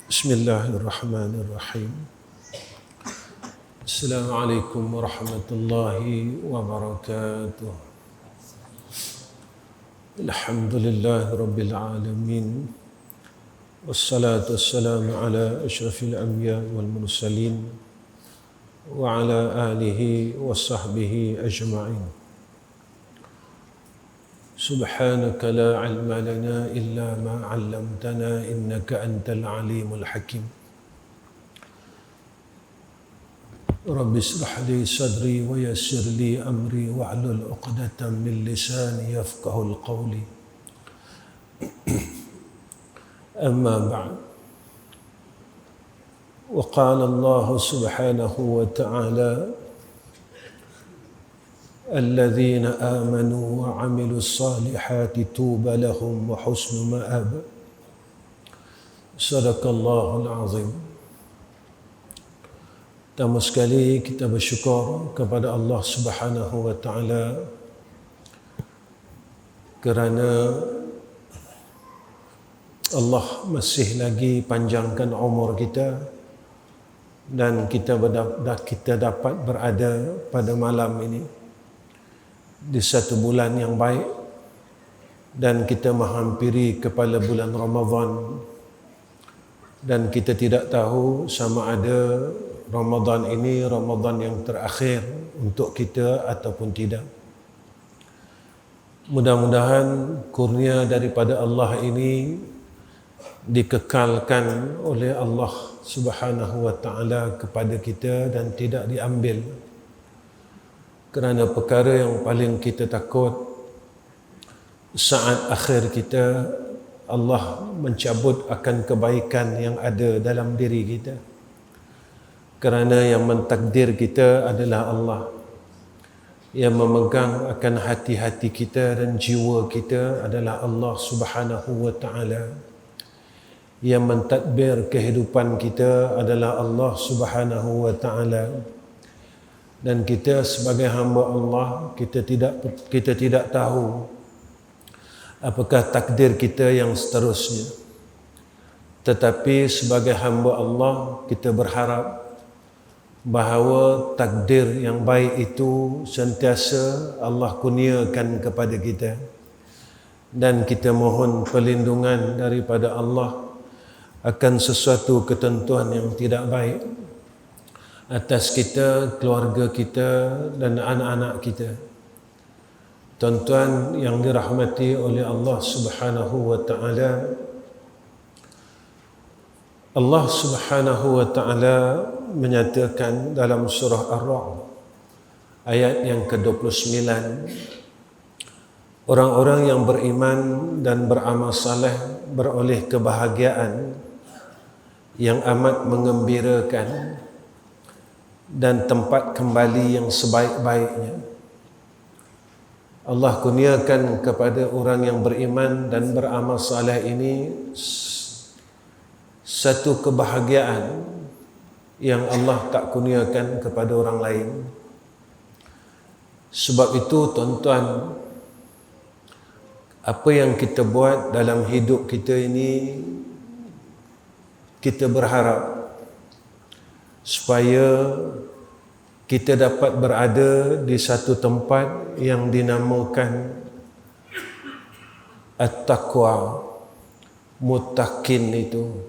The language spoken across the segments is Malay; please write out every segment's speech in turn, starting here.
Bismillahirrahmanirrahim. Assalamualaikum warahmatullahi wabarakatuh. Alhamdulillahi rabbil alamin. Wassalatu wassalamu ala asyrafil anbiya wal mursalin wa ala alihi wa sahbihi ajma'in. Subhanaka la ilma lana illa ma 'allamtana innaka antal alimul hakim. Rabbi ishrah li sadri wa yassir li amri wahlul 'uqdatam min lisani yafqahul qawli. Amma ba'd. Wa qala Allah subhanahu wa ta'ala الذين آمنوا وعملوا الصالحات طوبى لهم وحسن مآب. صدق الله العظيم. Pertama sekali kita bersyukur kepada Allah Subhanahu wa taala kerana Allah masih lagi panjangkan umur kita dan kita dapat berada pada malam ini di satu bulan yang baik, dan kita menghampiri kepada bulan Ramadan, dan kita tidak tahu sama ada Ramadan ini Ramadan yang terakhir untuk kita ataupun tidak. Mudah-mudahan kurnia daripada Allah ini dikekalkan oleh Allah Subhanahu wa taala kepada kita dan tidak diambil. Kerana perkara yang paling kita takut saat akhir kita, Allah mencabut akan kebaikan yang ada dalam diri kita. Kerana yang mentakdir kita adalah Allah. Yang memegang akan hati-hati kita dan jiwa kita adalah Allah Subhanahu wa taala. Yang mentadbir kehidupan kita adalah Allah Subhanahu wa taala. Dan kita sebagai hamba Allah, kita tidak tahu apakah takdir kita yang seterusnya. Tetapi sebagai hamba Allah, kita berharap bahawa takdir yang baik itu sentiasa Allah kurniakan kepada kita. Dan kita mohon perlindungan daripada Allah akan sesuatu ketentuan yang tidak baik atas kita, keluarga kita dan anak-anak kita. Tuan-tuan yang dirahmati oleh Allah Subhanahu wa taala, Allah Subhanahu wa taala menyatakan dalam surah Ar-Ra'd ayat yang ke-29, orang-orang yang beriman dan beramal saleh beroleh kebahagiaan yang amat menggembirakan dan tempat kembali yang sebaik-baiknya. Allah kurniakan kepada orang yang beriman dan beramal saleh ini satu kebahagiaan yang Allah tak kurniakan kepada orang lain. Sebab itu tuan-tuan, apa yang kita buat dalam hidup kita ini, kita berharap supaya kita dapat berada di satu tempat yang dinamakan at-taqwa. Muttaqin itu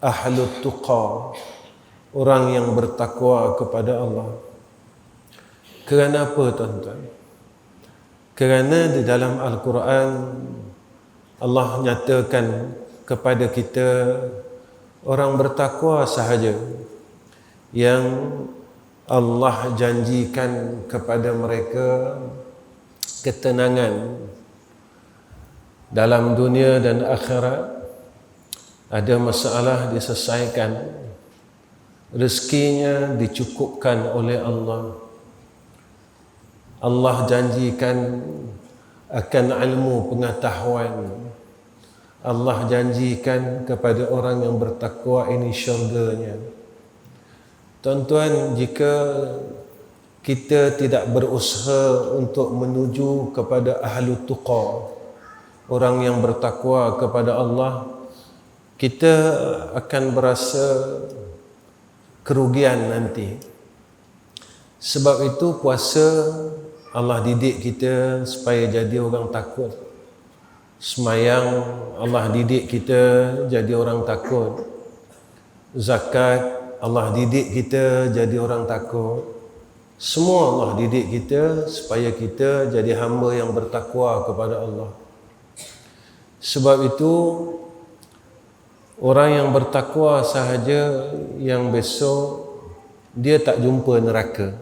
ahlut tuqa, orang yang bertakwa kepada Allah. Kerana apa tuan-tuan? Kerana di dalam Al-Quran Allah nyatakan kepada kita orang bertakwa sahaja yang Allah janjikan kepada mereka ketenangan dalam dunia dan akhirat. Ada masalah diselesaikan, rezekinya dicukupkan oleh Allah. Allah janjikan akan ilmu pengetahuan. Allah janjikan kepada orang yang bertakwa ini syurganya. Tuan-tuan, jika kita tidak berusaha untuk menuju kepada ahlu tuqa, orang yang bertakwa kepada Allah, kita akan berasa kerugian nanti. Sebab itu puasa Allah didik kita supaya jadi orang takut. Semayang Allah didik kita jadi orang takut. Zakat Allah didik kita jadi orang takut. Semua Allah didik kita supaya kita jadi hamba yang bertakwa kepada Allah. Sebab itu orang yang bertakwa sahaja yang besok dia tak jumpa neraka.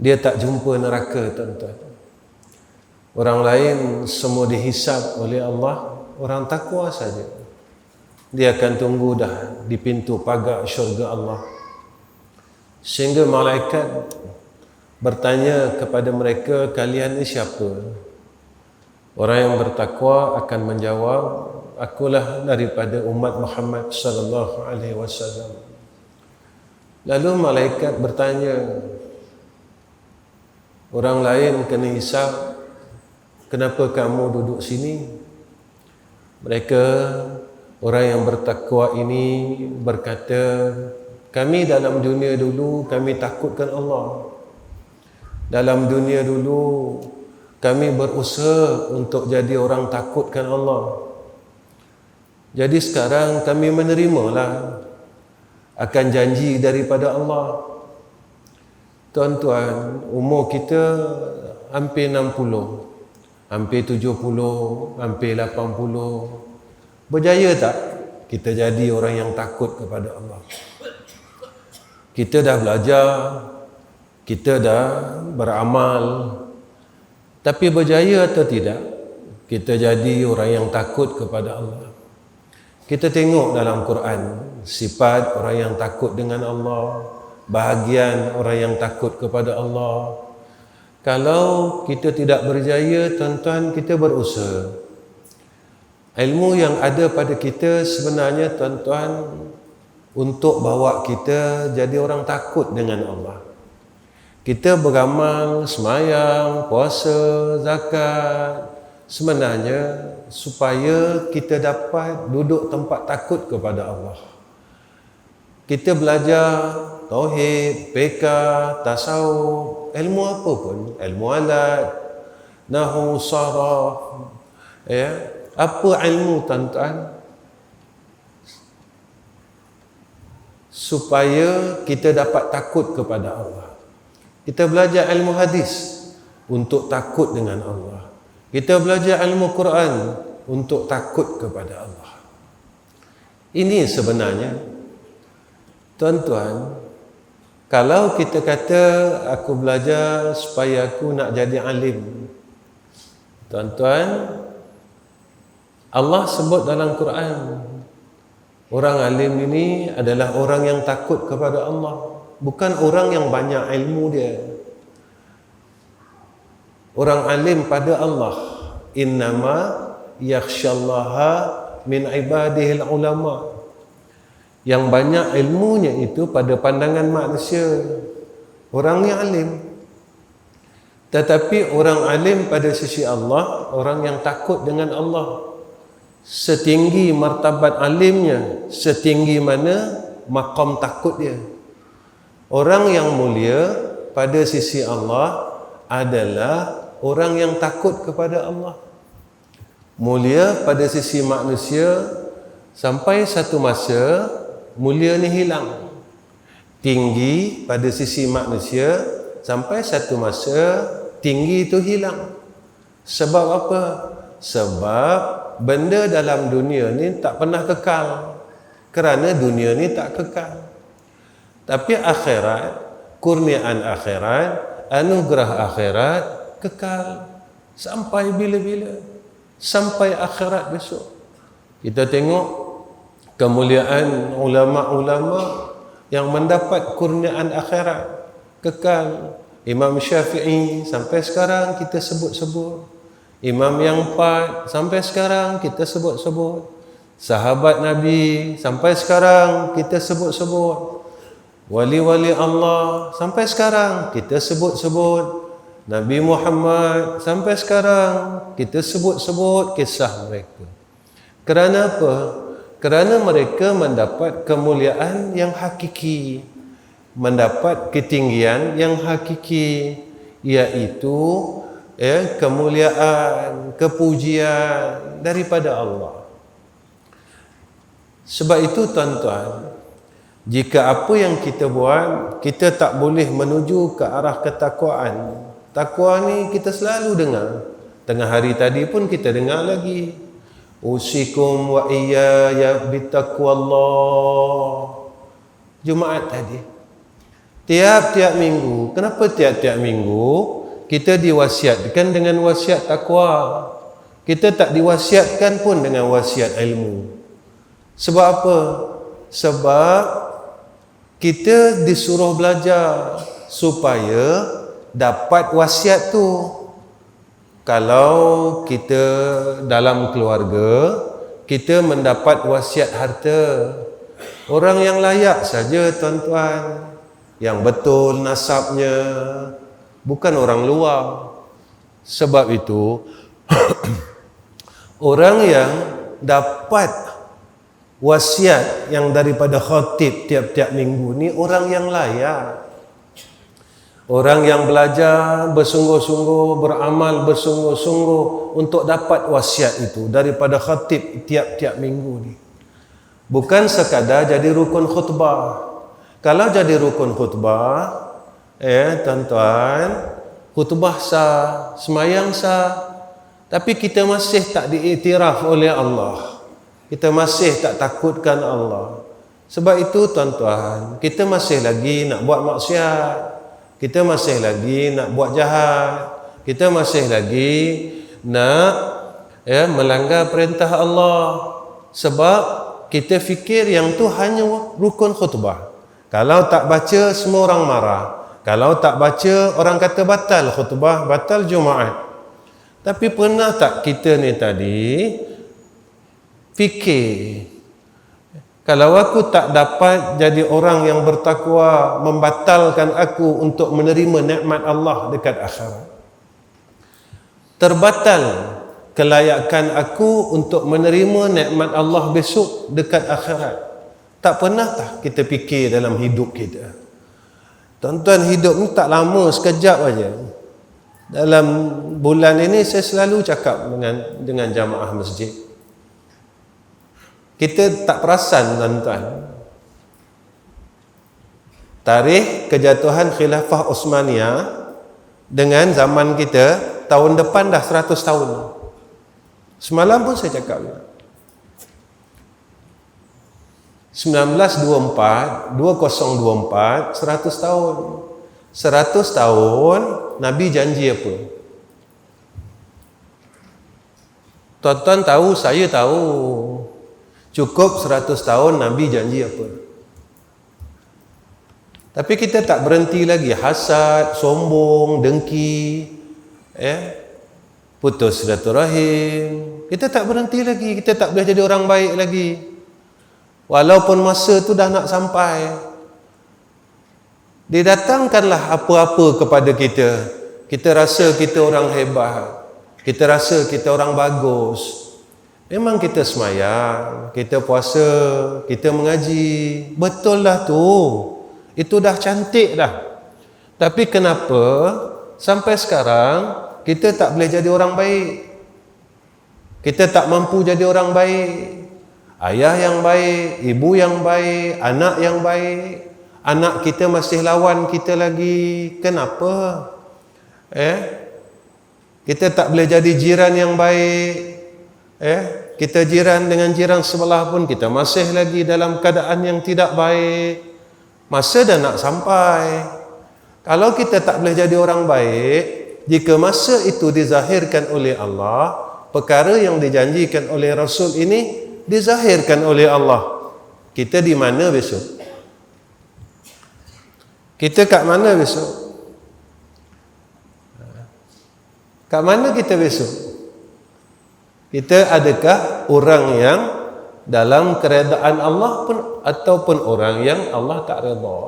Dia tak jumpa neraka, tuan-tuan. Orang lain semua dihisap oleh Allah, orang takwa saja. Dia akan tunggu dah di pintu pagar syurga Allah. Sehingga malaikat bertanya kepada mereka, kalian ni siapa? Orang yang bertakwa akan menjawab, akulah daripada umat Muhammad sallallahu alaihi wasallam. Lalu malaikat bertanya, orang lain kena hisap, kenapa kamu duduk sini? Mereka, orang yang bertakwa ini berkata, kami dalam dunia dulu, kami takutkan Allah. Dalam dunia dulu, kami berusaha untuk jadi orang takutkan Allah. Jadi sekarang kami menerimalah akan janji daripada Allah. Tuan-tuan, umur kita hampir 60, hampir 70, hampir 80. Berjaya tak kita jadi orang yang takut kepada Allah? Kita dah belajar, kita dah beramal, tapi berjaya atau tidak kita jadi orang yang takut kepada Allah? Kita tengok dalam Quran sifat orang yang takut dengan Allah, bahagian orang yang takut kepada Allah. Kalau kita tidak berjaya, tuan-tuan, kita berusaha. Ilmu yang ada pada kita sebenarnya, tuan-tuan, untuk bawa kita jadi orang takut dengan Allah. Kita beramal, semayang, puasa, zakat, sebenarnya supaya kita dapat duduk tempat takut kepada Allah. Kita belajar tauhid, fiqh, tasawuf, ilmu apa pun, ilmu alat, nahwu, saraf, ya, apa ilmu, tuan-tuan, supaya kita dapat takut kepada Allah. Kita belajar ilmu hadis untuk takut dengan Allah. Kita belajar ilmu Quran untuk takut kepada Allah. Ini sebenarnya, tuan-tuan, kalau kita kata aku belajar supaya aku nak jadi alim, tuan-tuan, Allah sebut dalam Quran, orang alim ini adalah orang yang takut kepada Allah, bukan orang yang banyak ilmu dia. Orang alim pada Allah, innama yakhsyallaha min ibadihil ulama. Yang banyak ilmunya itu pada pandangan manusia, orang yang alim. Tetapi orang alim pada sisi Allah, orang yang takut dengan Allah. Setinggi martabat alimnya, setinggi mana maqam takut dia. Orang yang mulia pada sisi Allah adalah orang yang takut kepada Allah. Mulia pada sisi manusia, sampai satu masa mulia ni hilang. Tinggi pada sisi manusia, sampai satu masa tinggi itu hilang. Sebab apa? Sebab benda dalam dunia ni tak pernah kekal, kerana dunia ni tak kekal. Tapi akhirat, kurniaan akhirat, anugerah akhirat kekal sampai bila-bila, sampai akhirat besok. Kita tengok kemuliaan ulama-ulama yang mendapat kurniaan akhirat kekal. Imam Syafi'i sampai sekarang kita sebut-sebut. Imam yang 4 sampai sekarang kita sebut-sebut. Sahabat Nabi sampai sekarang kita sebut-sebut. Wali-wali Allah sampai sekarang kita sebut-sebut. Nabi Muhammad sampai sekarang kita sebut-sebut kisah mereka. Kerana apa? Kerana mereka mendapat kemuliaan yang hakiki, mendapat ketinggian yang hakiki, iaitu kemuliaan, kepujian daripada Allah. Sebab itu tuan-tuan, jika apa yang kita buat, kita tak boleh menuju ke arah ketakwaan. Takwa ni kita selalu dengar. Tengah hari tadi pun kita dengar lagi. Usikum wa iyaya bittaqwallah. Jumaat tadi. Tiap-tiap minggu. Kenapa tiap-tiap minggu kita diwasiatkan dengan wasiat takwa? Kita tak diwasiatkan pun dengan wasiat ilmu. Sebab apa? Sebab kita disuruh belajar supaya dapat wasiat tu. Kalau kita dalam keluarga, kita mendapat wasiat harta, orang yang layak saja tuan-tuan, yang betul nasabnya, bukan orang luar. Sebab itu orang yang dapat wasiat yang daripada khatib tiap-tiap minggu ni orang yang layak. Orang yang belajar bersungguh-sungguh, beramal bersungguh-sungguh untuk dapat wasiat itu daripada khatib tiap-tiap minggu ni. Bukan sekadar jadi rukun khutbah. Kalau jadi rukun khutbah, tuan-tuan, khutbah sah, semayang sah, tapi kita masih tak diiktiraf oleh Allah. Kita masih tak takutkan Allah. Sebab itu tuan-tuan, kita masih lagi nak buat maksiat. Kita masih lagi nak buat jahat. Kita masih lagi nak melanggar perintah Allah. Sebab kita fikir yang tu hanya rukun khutbah. Kalau tak baca, semua orang marah. Kalau tak baca, orang kata batal khutbah, batal Jumaat. Tapi pernah tak kita ni tadi fikir, kalau aku tak dapat jadi orang yang bertakwa, membatalkan aku untuk menerima nikmat Allah dekat akhirat. Terbatal kelayakan aku untuk menerima nikmat Allah besok dekat akhirat. Tak pernah tak kita fikir dalam hidup kita? Tuan-tuan, hidup ni tak lama, sekejap aja. Dalam bulan ini saya selalu cakap dengan jamaah masjid. Kita tak perasan tuan-tuan, tarikh kejatuhan khilafah Osmaniyah dengan zaman kita, tahun depan dah 100 tahun. Semalam pun saya cakap 1924, 2024, 100 tahun. 100 tahun Nabi janji apa? Tuan-tuan tahu, saya tahu. Cukup 100 tahun Nabi janji apa? Tapi kita tak berhenti lagi. Hasad, sombong, dengki, putus silaturahim. Kita tak berhenti lagi. Kita tak boleh jadi orang baik lagi. Walaupun masa tu dah nak sampai. Didatangkanlah apa-apa kepada kita. Kita rasa kita orang hebat. Kita rasa kita orang bagus. Memang kita semayang, kita puasa, kita mengaji. Betul lah tu. Itu dah cantik dah. Tapi kenapa sampai sekarang kita tak boleh jadi orang baik? Kita tak mampu jadi orang baik. Ayah yang baik, ibu yang baik, anak yang baik. Anak kita masih lawan kita lagi. Kenapa? Kita tak boleh jadi jiran yang baik. Kita jiran dengan jiran sebelah pun kita masih lagi dalam keadaan yang tidak baik. Masa dah nak sampai. Kalau kita tak boleh jadi orang baik, jika masa itu dizahirkan oleh Allah, perkara yang dijanjikan oleh Rasul ini dizahirkan oleh Allah, kita di mana besok? Kita kat mana besok? Kat mana kita besok? Kita adakah orang yang dalam keredaan Allah pun ataupun orang yang Allah tak redha?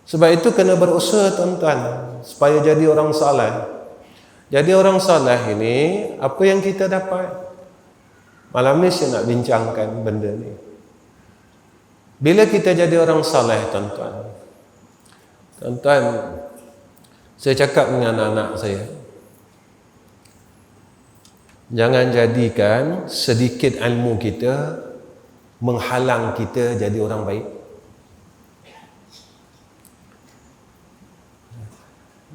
Sebab itu kena berusaha tuan-tuan supaya jadi orang saleh. Jadi orang saleh ini apa yang kita dapat? Malam ni saya nak bincangkan benda ni. Bila kita jadi orang saleh, tuan-tuan, saya cakap dengan anak saya, jangan jadikan sedikit ilmu kita menghalang kita jadi orang baik.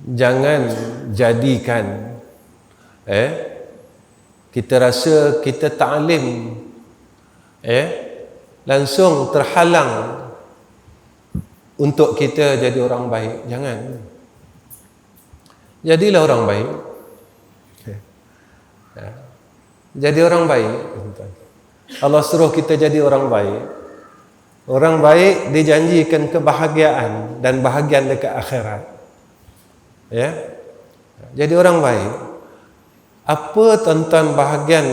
Jangan jadikan kita rasa kita ta'lim langsung terhalang untuk kita jadi orang baik. Jangan. Jadilah orang baik. Jadi orang baik. Allah suruh kita jadi orang baik. Orang baik dijanjikan kebahagiaan dan bahagian dekat akhirat. Ya. Jadi orang baik. Apa tuan-tuan bahagian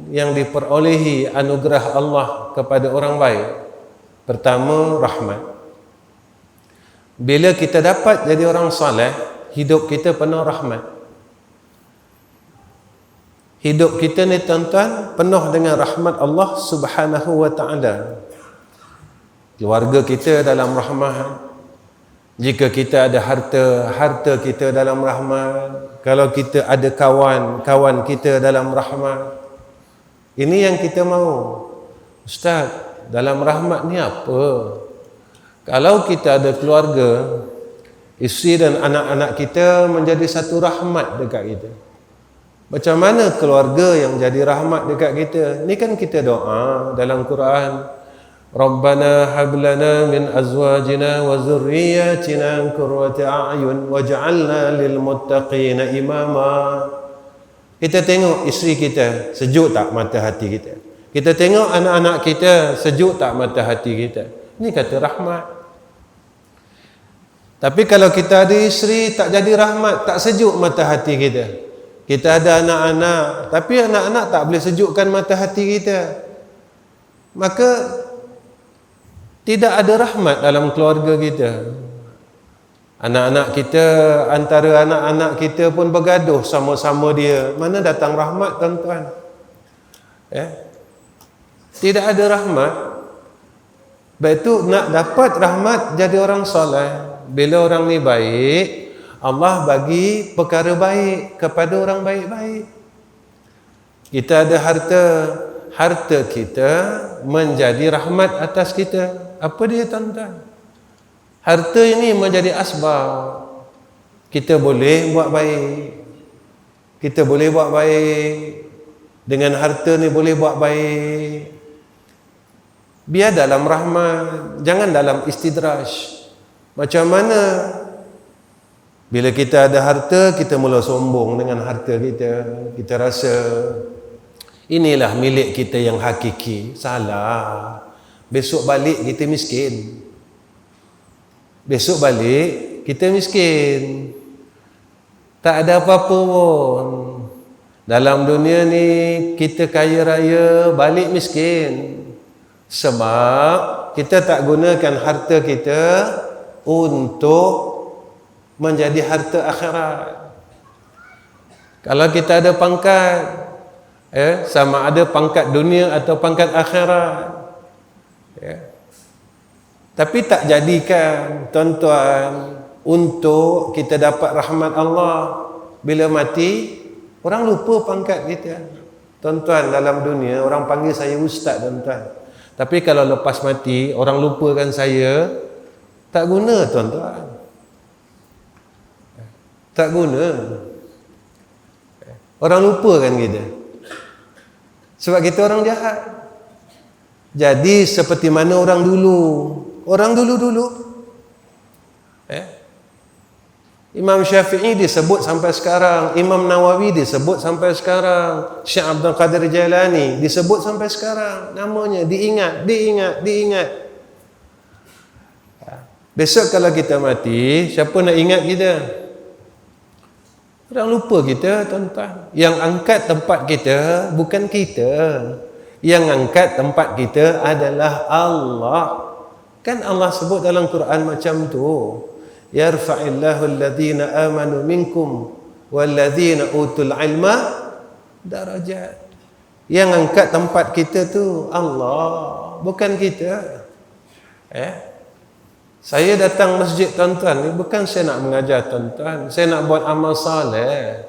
yang diperolehi anugerah Allah kepada orang baik? Pertama, rahmat. Bila kita dapat jadi orang saleh, hidup kita penuh rahmat. Hidup kita ni tuan-tuan penuh dengan rahmat Allah Subhanahu wa ta'ala. Keluarga kita dalam rahmat. Jika kita ada harta kita dalam rahmat. Kalau kita ada kawan kita dalam rahmat. Ini yang kita mahu. Ustaz, dalam rahmat ni apa? Kalau kita ada keluarga, isteri dan anak-anak kita menjadi satu rahmat dekat kita. Macam mana keluarga yang jadi rahmat dekat kita? Ni kan kita doa dalam Quran. Rabbana hablana min azwajina wa zurriyyatina qurrata a'yun waj'alna lil muttaqina imama. Kita tengok isteri kita, sejuk tak mata hati kita? Kita tengok anak-anak kita, sejuk tak mata hati kita? Ini kata rahmat. Tapi kalau kita ada isteri tak jadi rahmat, tak sejuk mata hati kita. Kita ada anak-anak, tapi anak-anak tak boleh sejukkan mata hati kita. Maka tidak ada rahmat dalam keluarga kita. Anak-anak kita, antara anak-anak kita pun bergaduh sama-sama dia. Mana datang rahmat, tuan-tuan? Tidak ada rahmat. Baik itu nak dapat rahmat jadi orang soleh. Bila orang ni baik, Allah bagi perkara baik kepada orang baik-baik. Kita ada harta kita menjadi rahmat atas kita. Apa dia, tuan-tuan? Harta ini menjadi asbab. Kita boleh buat baik. Kita boleh buat baik. Dengan harta ni boleh buat baik. Biar dalam rahmat, jangan dalam istidraj. Macam mana? Bila kita ada harta, kita mula sombong dengan harta kita. Kita rasa inilah milik kita yang hakiki. Salah. Besok balik kita miskin. Besok balik kita miskin. Tak ada apa-apa pun. Dalam dunia ni kita kaya raya, balik miskin. Sebab kita tak gunakan harta kita untuk menjadi harta akhirat. Kalau kita ada pangkat, sama ada pangkat dunia atau pangkat akhirat, tapi tak jadikan, tuan-tuan, untuk kita dapat rahmat Allah. Bila mati, orang lupa pangkat kita. Tuan-tuan, dalam dunia orang panggil saya ustaz, tuan-tuan. Tapi kalau lepas mati, orang lupakan saya, tak guna, tuan-tuan. Tak guna. Orang lupakan kita. Sebab kita orang jahat. Jadi seperti mana orang dulu. Orang dulu-dulu. Imam Syafi'i disebut sampai sekarang. Imam Nawawi disebut sampai sekarang. Syekh Abdul Qadir Jailani disebut sampai sekarang. Namanya diingat. Besok kalau kita mati, siapa nak ingat kita? Orang lupa kita, tuan-tuan. Yang angkat tempat kita bukan kita. Yang angkat tempat kita adalah Allah. Kan Allah sebut dalam Quran macam tu. Yarfa'illahu alladhina amanu minkum walladhina utul ilma darajat. Yang angkat tempat kita tu Allah, bukan kita. Saya datang masjid tuan-tuan ni bukan saya nak mengajar tuan-tuan, saya nak buat amal soleh.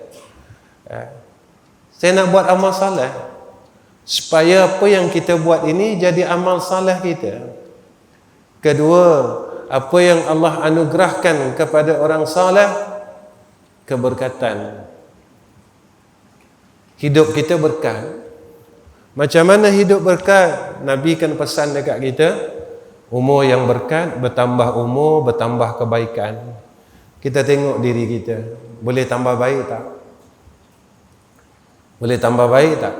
Saya nak buat amal soleh supaya apa yang kita buat ini jadi amal soleh kita. Kedua, apa yang Allah anugerahkan kepada orang soleh, keberkatan. Hidup kita berkat. Macam mana hidup berkat? Nabi kan pesan dekat kita, umur yang berkat, bertambah umur, bertambah kebaikan. Kita tengok diri kita, boleh tambah baik tak? Boleh tambah baik tak?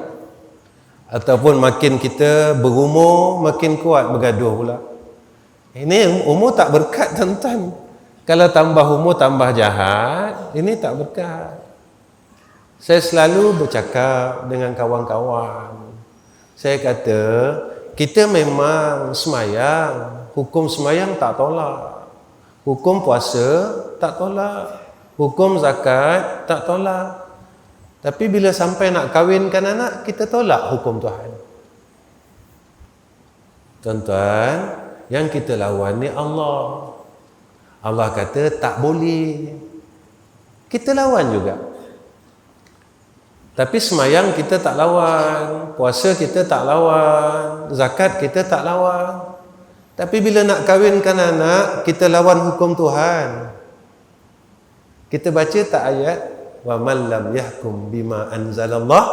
Ataupun makin kita berumur, makin kuat bergaduh pula. Ini umur tak berkat tuan-tuan. Kalau tambah umur tambah jahat, ini tak berkat. Saya selalu bercakap dengan kawan-kawan. Saya kata, kita memang semayang, hukum semayang tak tolak, hukum puasa tak tolak, hukum zakat tak tolak. Tapi bila sampai nak kahwinkan anak, kita tolak hukum Tuhan. Tuan-tuan, yang kita lawan ni Allah. Allah kata tak boleh. Kita lawan juga. Tapi semayang kita tak lawan, puasa kita tak lawan, zakat kita tak lawan. Tapi bila nak kahwinkan anak, kita lawan hukum Tuhan. Kita baca tak ayat wa man lam yahkum bima anzalallah?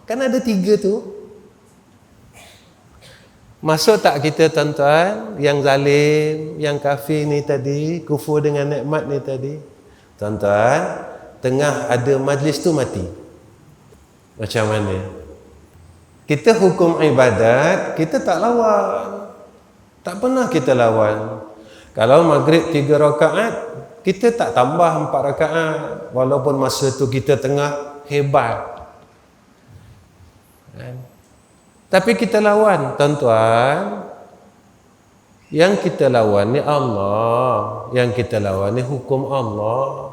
Kan ada 3 tu. Masuk tak kita tuan-tuan yang zalim, yang kafir ni tadi, kufur dengan nikmat ni tadi? Tuan-tuan, tengah ada majlis tu mati. Macam mana? Kita hukum ibadat, kita tak lawan. Tak pernah kita lawan. Kalau maghrib 3 rakaat, kita tak tambah 4 rakaat. Walaupun masa tu kita tengah hebat. Tapi kita lawan, tuan-tuan. Yang kita lawan ni Allah. Yang kita lawan ni hukum Allah.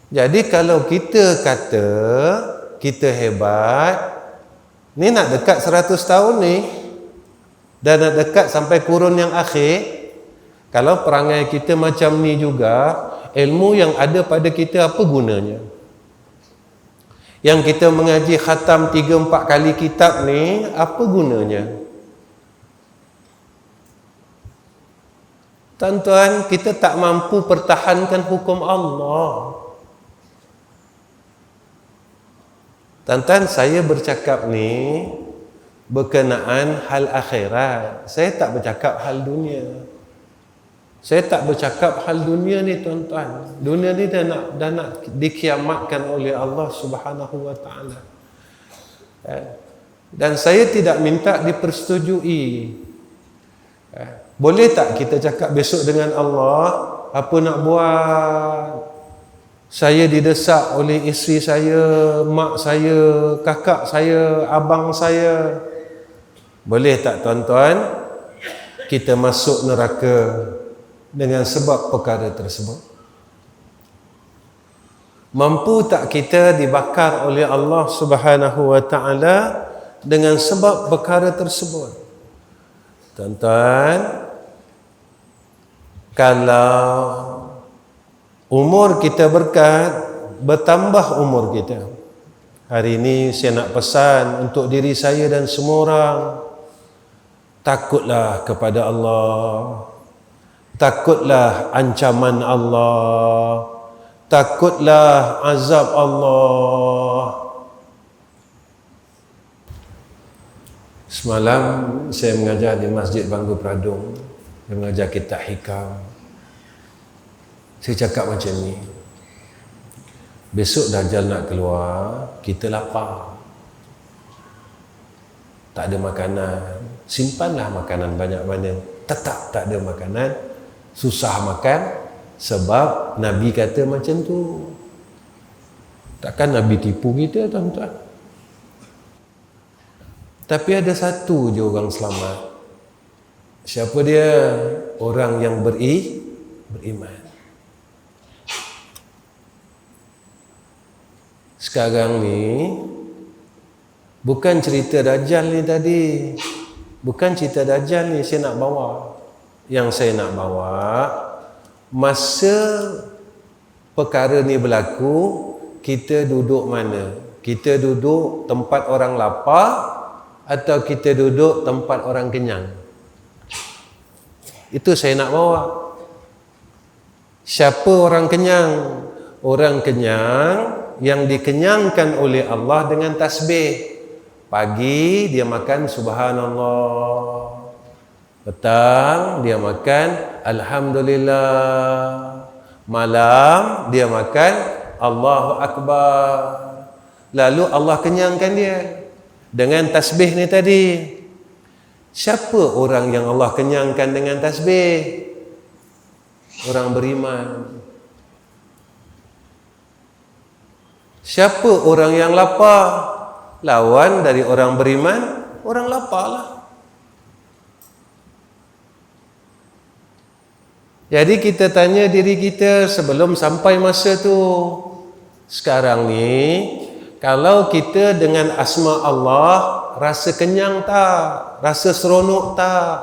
Jadi kalau kita kata kita hebat, ni nak dekat 100 tahun ni, dan nak dekat sampai kurun yang akhir. Kalau perangai kita macam ni juga, ilmu yang ada pada kita apa gunanya? Yang kita mengaji khatam 3-4 kali kitab ni, apa gunanya? Tuan-tuan, kita tak mampu pertahankan hukum Allah. Tuan-tuan, saya bercakap ni berkenaan hal akhirat. Saya tak bercakap hal dunia. Saya tak bercakap hal dunia ni tuan-tuan. Dunia ni dah nak dikiamatkan oleh Allah Subhanahu wa taala. Dan saya tidak minta dipersetujui. Boleh tak kita cakap besok dengan Allah, apa nak buat? Saya didesak oleh isteri saya, mak saya, kakak saya, abang saya. Boleh tak tuan-tuan kita masuk neraka dengan sebab perkara tersebut? Mampu tak kita dibakar oleh Allah Subhanahu wa taala dengan sebab perkara tersebut? Tuan-tuan, kalau umur kita berkat, bertambah umur kita. Hari ini saya nak pesan untuk diri saya dan semua orang, takutlah kepada Allah. Takutlah ancaman Allah. Takutlah azab Allah. Semalam saya mengajar di Masjid Banggu Pradung. Saya mengajar kitab hikam. Saya cakap macam ni, besok Dajjal nak keluar, kita lapar, tak ada makanan, simpanlah makanan banyak-banyak. Tetap tak ada makanan, susah makan, sebab Nabi kata macam tu. Takkan Nabi tipu kita tuan-tuan? Tapi ada satu je orang selamat. Siapa dia? Orang yang beriman. Sekarang ni Bukan cerita Dajjal ni tadi. Bukan cerita Dajjal ni saya nak bawa. Yang saya nak bawa, masa perkara ni berlaku, kita duduk mana? Kita duduk tempat orang lapar atau kita duduk tempat orang kenyang? Itu saya nak bawa. Siapa orang kenyang? Orang kenyang yang dikenyangkan oleh Allah dengan tasbih. Pagi dia makan subhanallah. Petang dia makan alhamdulillah. Malam dia makan Allahu Akbar. Lalu Allah kenyangkan dia dengan tasbih ni tadi. Siapa orang yang Allah kenyangkan dengan tasbih? Orang beriman. Siapa orang yang lapar? Lawan dari orang beriman, orang lapar lah. Jadi kita tanya diri kita sebelum sampai masa tu, sekarang ni, kalau kita dengan asma Allah, rasa kenyang tak? Rasa seronok tak?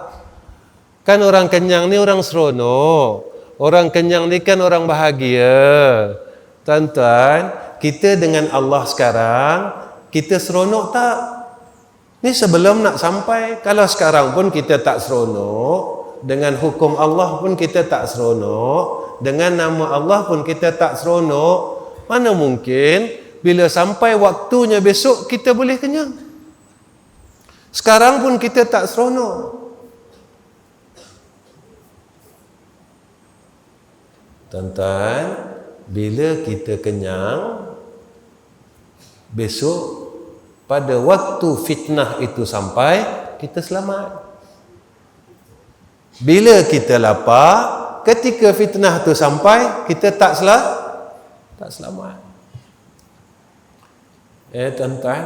Kan orang kenyang ni orang seronok. Orang kenyang ni kan orang bahagia. Tuan-tuan, kita dengan Allah sekarang, kita seronok tak? Ni sebelum nak sampai. Kalau sekarang pun kita tak seronok, dengan hukum Allah pun kita tak seronok, dengan nama Allah pun kita tak seronok, mana mungkin bila sampai waktunya besok kita boleh kenyang? Sekarang pun kita tak seronok. Tuan-tuan, bila kita kenyang, besok pada waktu fitnah itu sampai, kita selamat. Bila kita lapar, ketika fitnah itu sampai, kita tak selamat. Tuan-tuan,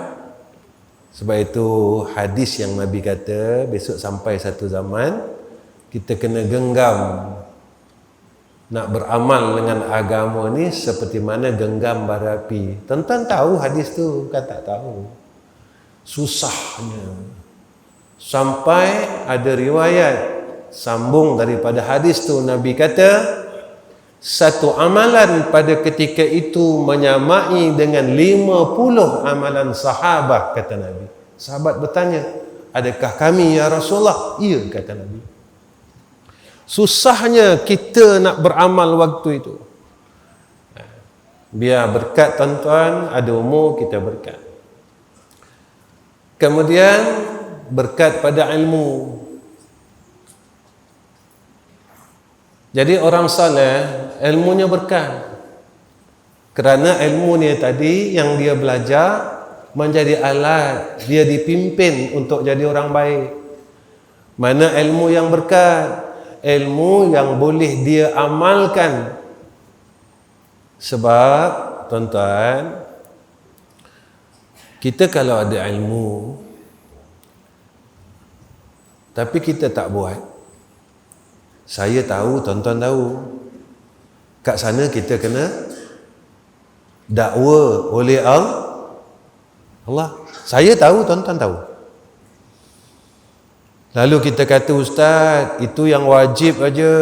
sebab itu hadis yang Nabi kata, besok sampai satu zaman, kita kena genggam nak beramal dengan agama ni seperti mana genggam bara api. Tuan-tuan tahu hadis tu? Kan tak tahu. Susahnya. Sampai ada riwayat sambung daripada hadis tu, Nabi kata, satu amalan pada ketika itu menyamai dengan 50 amalan sahabat, kata Nabi. Sahabat bertanya, adakah kami ya Rasulullah? Ya, kata Nabi. Susahnya kita nak beramal waktu itu. Biar berkat tuan-tuan, ada umur kita berkat. Kemudian berkat pada ilmu. Jadi orang saleh ilmunya berkat. Kerana ilmu ni tadi yang dia belajar menjadi alat dia dipimpin untuk jadi orang baik. Mana ilmu yang berkat? Ilmu yang boleh dia amalkan. Sebab tuan-tuan, kita kalau ada ilmu tapi kita tak buat, saya tahu, tuan-tuan tahu, kat sana kita kena dakwa oleh Allah. Saya tahu, tuan-tuan tahu. Lalu kita kata, Ustaz, itu yang wajib aja.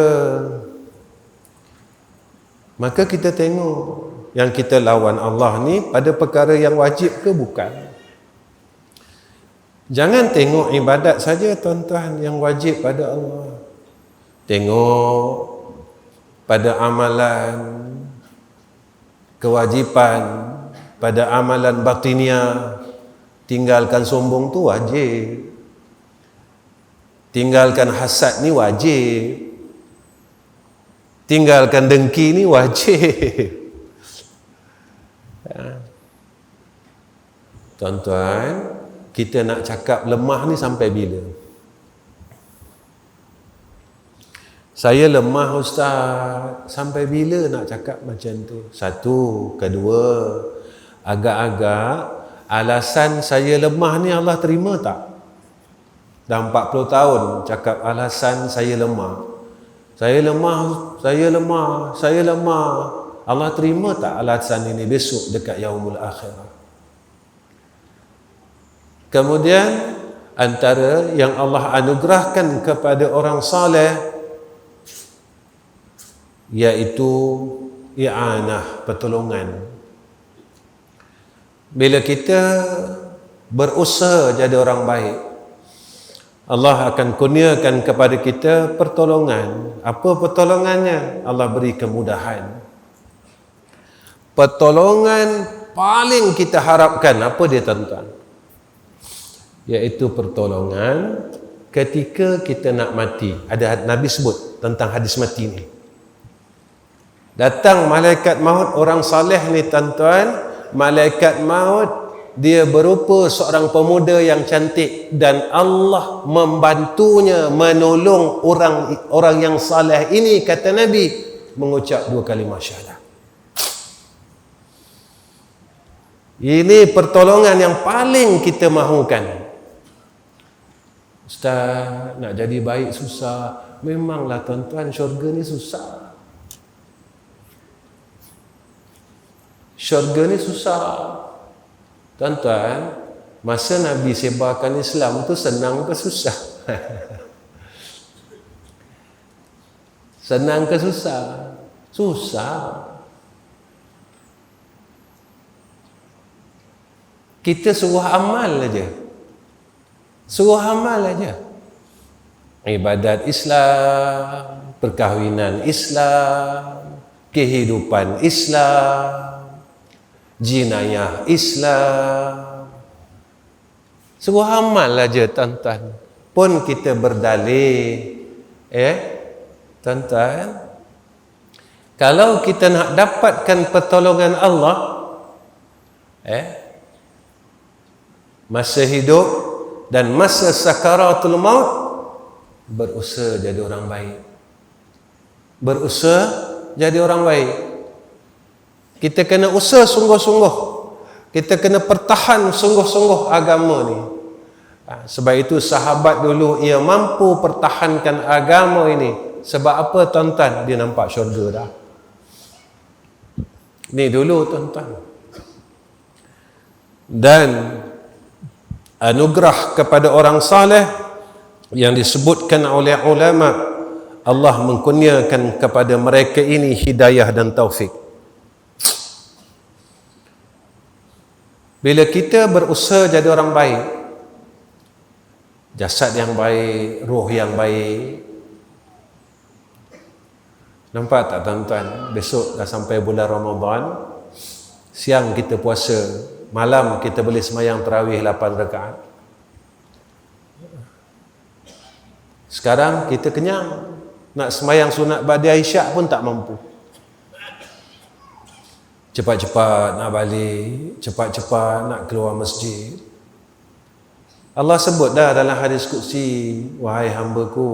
Maka kita tengok yang kita lawan Allah ni pada perkara yang wajib ke bukan. Jangan tengok ibadat saja, tuan-tuan, yang wajib pada Allah. Tengok pada amalan kewajipan, pada amalan batiniah. Tinggalkan sombong tu wajib. Tinggalkan hasad ni wajib. Tinggalkan dengki ni wajib. Tuan-tuan, kita nak cakap lemah ni sampai bila? Saya lemah Ustaz, sampai bila nak cakap macam tu? Satu, kedua, agak-agak alasan saya lemah ni Allah terima tak? Dah 40 tahun cakap alasan saya lemah. Saya lemah. Allah terima tak alasan ini besok dekat yaumul akhirah? Kemudian antara yang Allah anugerahkan kepada orang saleh iaitu i'anah, pertolongan. Bila kita berusaha jadi orang baik, Allah akan kurniakan kepada kita pertolongan. Apa pertolongannya? Allah beri kemudahan. Pertolongan paling kita harapkan apa dia, tuan-tuan? Iaitu pertolongan ketika kita nak mati. Ada Nabi sebut tentang hadis mati ni. Datang malaikat maut orang saleh ni, tuan-tuan. Malaikat maut dia berupa seorang pemuda yang cantik dan Allah membantunya menolong orang yang saleh ini, kata Nabi, mengucap 2 kalimah syahadah. Ini pertolongan yang paling kita mahukan. Ustaz, nak jadi baik susah. Memanglah tuan-tuan, syurga ni susah. Syurga ni susah. Tuan-tuan, masa Nabi sebarkan Islam tu senang ke susah? Senang ke susah? Susah. Kita suruh amal aja. Suruh amal aja. Ibadat Islam, perkahwinan Islam, kehidupan Islam, jinayah Islam. Suruh amal aja, tuan-tuan. Pun kita berdalih, tuan-tuan, kalau kita nak dapatkan pertolongan Allah, masa hidup dan masa sakaratul maut, berusaha jadi orang baik. Berusaha jadi orang baik. Kita kena usaha sungguh-sungguh. Kita kena pertahan sungguh-sungguh agama ni. Sebab itu sahabat dulu ia mampu pertahankan agama ini. Sebab apa, tuan-tuan? Dia nampak syurga dah. Ni dulu, tuan-tuan. Dan anugerah kepada orang saleh yang disebutkan oleh ulama, Allah mengkurniakan kepada mereka ini hidayah dan taufik. Bila kita berusaha jadi orang baik, jasad yang baik, roh yang baik. Nampak tak, tuan-tuan? Besok dah sampai bulan Ramadan. Siang kita puasa, malam kita boleh semayang tarawih 8 rakaat. Sekarang kita kenyang. Nak semayang sunat ba'da isyak pun tak mampu. Cepat-cepat nak balik, cepat-cepat nak keluar masjid. Allah sebut dah dalam hadis qudsi, wahai hamba-Ku,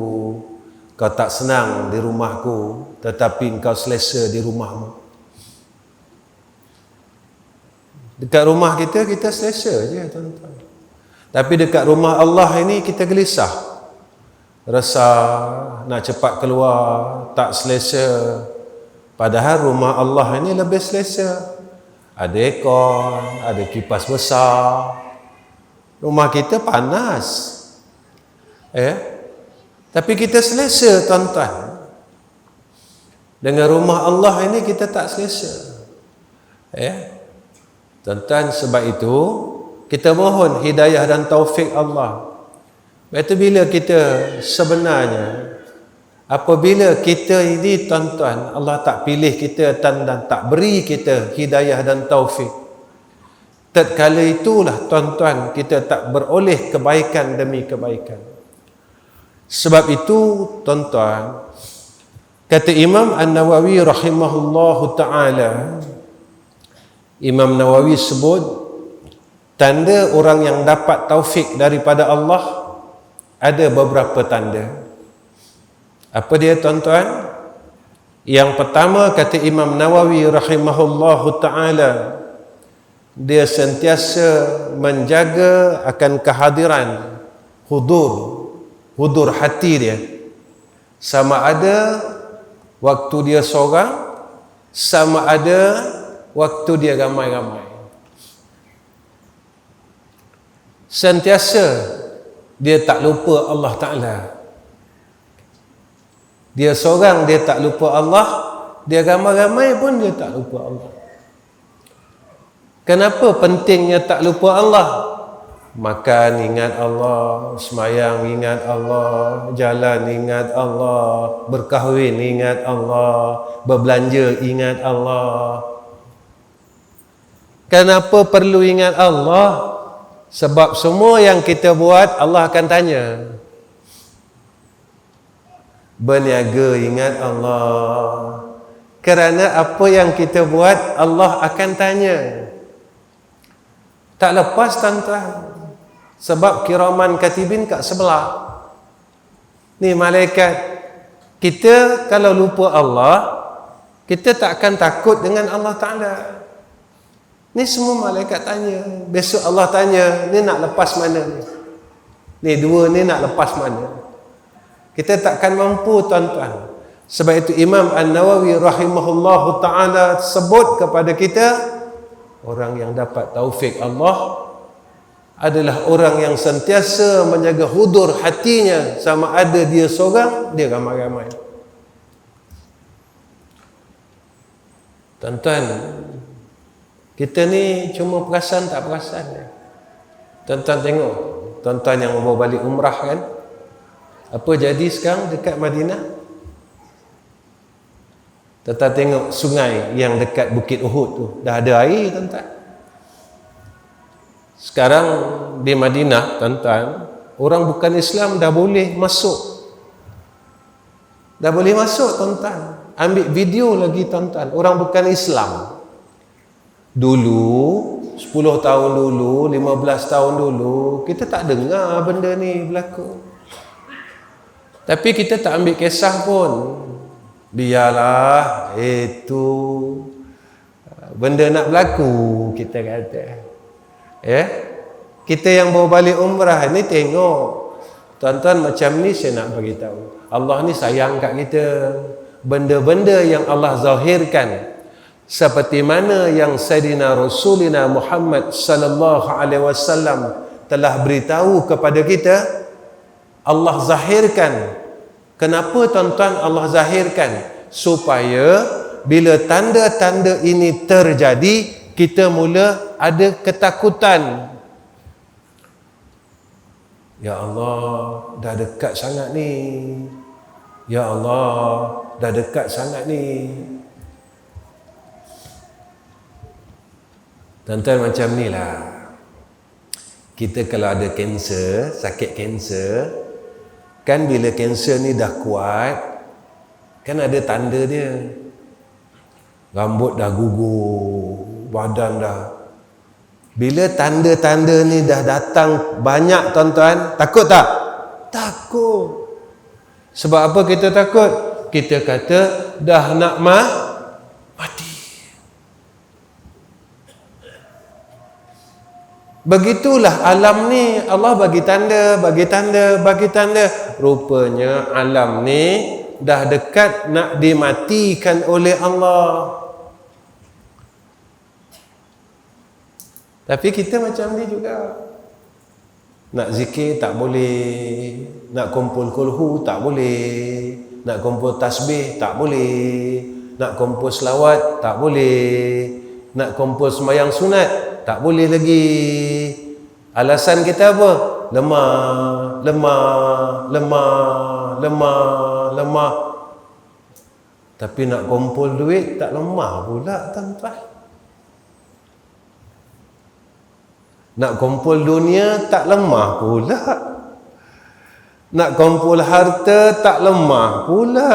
kau tak senang di rumahku, tetapi engkau selesa di rumahmu. Dekat rumah kita selesa je, tuan-tuan. Tapi dekat rumah Allah ini kita gelisah. Resah, nak cepat keluar, tak selesa. Padahal rumah Allah ini lebih selesa. Ada aircon, ada kipas besar. Rumah kita panas. Tapi kita selesa, tuan-tuan. Dengan rumah Allah ini kita tak selesa. Tuan-tuan, sebab itu kita mohon hidayah dan taufik Allah. Itu bila kita sebenarnya, apabila kita ini, tuan-tuan, Allah tak pilih kita dan tak beri kita hidayah dan taufik, tatkala itulah, tuan-tuan, kita tak beroleh kebaikan demi kebaikan. Sebab itu, tuan-tuan, kata Imam An-Nawawi rahimahullahu ta'ala, Imam Nawawi sebut, tanda orang yang dapat taufik daripada Allah ada beberapa tanda. Apa dia, tuan-tuan? Yang pertama, kata Imam Nawawi rahimahullahu ta'ala, dia sentiasa menjaga akan kehadiran hudur hati dia. Sama ada waktu dia seorang, sama ada waktu dia ramai-ramai. sentiasa dia tak lupa Allah Ta'ala. Dia seorang, dia tak lupa Allah. Dia ramai-ramai pun dia tak lupa Allah. Kenapa pentingnya tak lupa Allah? Makan ingat Allah, semayang ingat Allah, jalan ingat Allah, berkahwin ingat Allah, berbelanja ingat Allah. Kenapa perlu ingat Allah? Sebab semua yang kita buat Allah akan tanya. Berniaga ingat Allah. Kerana apa yang kita buat Allah akan tanya. Tak lepas tuan-tuan. Sebab kiraman katibin kat sebelah. Ni malaikat. Kita kalau lupa Allah, kita tak akan takut dengan Allah Ta'ala. Ni semua malaikat tanya. Besok Allah tanya, ni nak lepas mana ni? Ni dua ni nak lepas mana? Kita takkan mampu tuan-tuan. Sebab itu Imam An-Nawawi rahimahullahu ta'ala sebut kepada kita, orang yang dapat taufik Allah adalah orang yang sentiasa menjaga hudur hatinya, sama ada dia seorang, dia ramai-ramai. Tuan-tuan, kita ni cuma perasan tak perasan. Tuan-tuan tengok, tuan-tuan yang mau balik umrah kan, apa jadi sekarang dekat Madinah? Tuan-tuan tengok sungai yang dekat Bukit Uhud tu, dah ada air tuan-tuan. Sekarang di Madinah tuan-tuan, orang bukan Islam dah boleh masuk. Dah boleh masuk tuan-tuan. Ambil video lagi tuan-tuan, orang bukan Islam. Dulu 10 tahun dulu, 15 tahun dulu, kita tak dengar benda ni berlaku. Tapi kita tak ambil kisah pun. Biarlah itu benda nak berlaku, kita kata. Kita yang bawa balik umrah ni tengok. Tuan-tuan, macam ni saya nak bagi tahu. Allah ni sayang kat kita. Benda-benda yang Allah zahirkan, seperti mana yang Sayyidina Rasulina Muhammad sallallahu alaihi wasallam telah beritahu kepada kita, Allah zahirkan. Kenapa tuan-tuan Allah zahirkan? Supaya bila tanda-tanda ini terjadi, kita mula ada ketakutan. Ya Allah, dah dekat sangat ni. Ya Allah, dah dekat sangat ni. Tuan-tuan, macam ni lah. Kita kalau ada kanser, sakit kanser, kan bila kanser ni dah kuat, kan ada tanda dia. Rambut dah gugur, badan dah. Bila tanda-tanda ni dah datang banyak tuan-tuan, takut tak? Takut. Sebab apa kita takut? Kita kata dah nak mati. Begitulah alam ni, Allah bagi tanda, bagi tanda, bagi tanda. Rupanya alam ni dah dekat nak dimatikan oleh Allah. Tapi kita macam ni juga. Nak zikir tak boleh, nak kumpul kulhu tak boleh, nak kumpul tasbih tak boleh, nak kumpul selawat tak boleh, nak kumpul sembahyang sunat tak boleh lagi. Alasan kita apa? Lemah, lemah, lemah, lemah, lemah. Tapi nak kumpul duit tak lemah pula tuan-tuan. Nak kumpul dunia tak lemah pula. Nak kumpul harta tak lemah pula.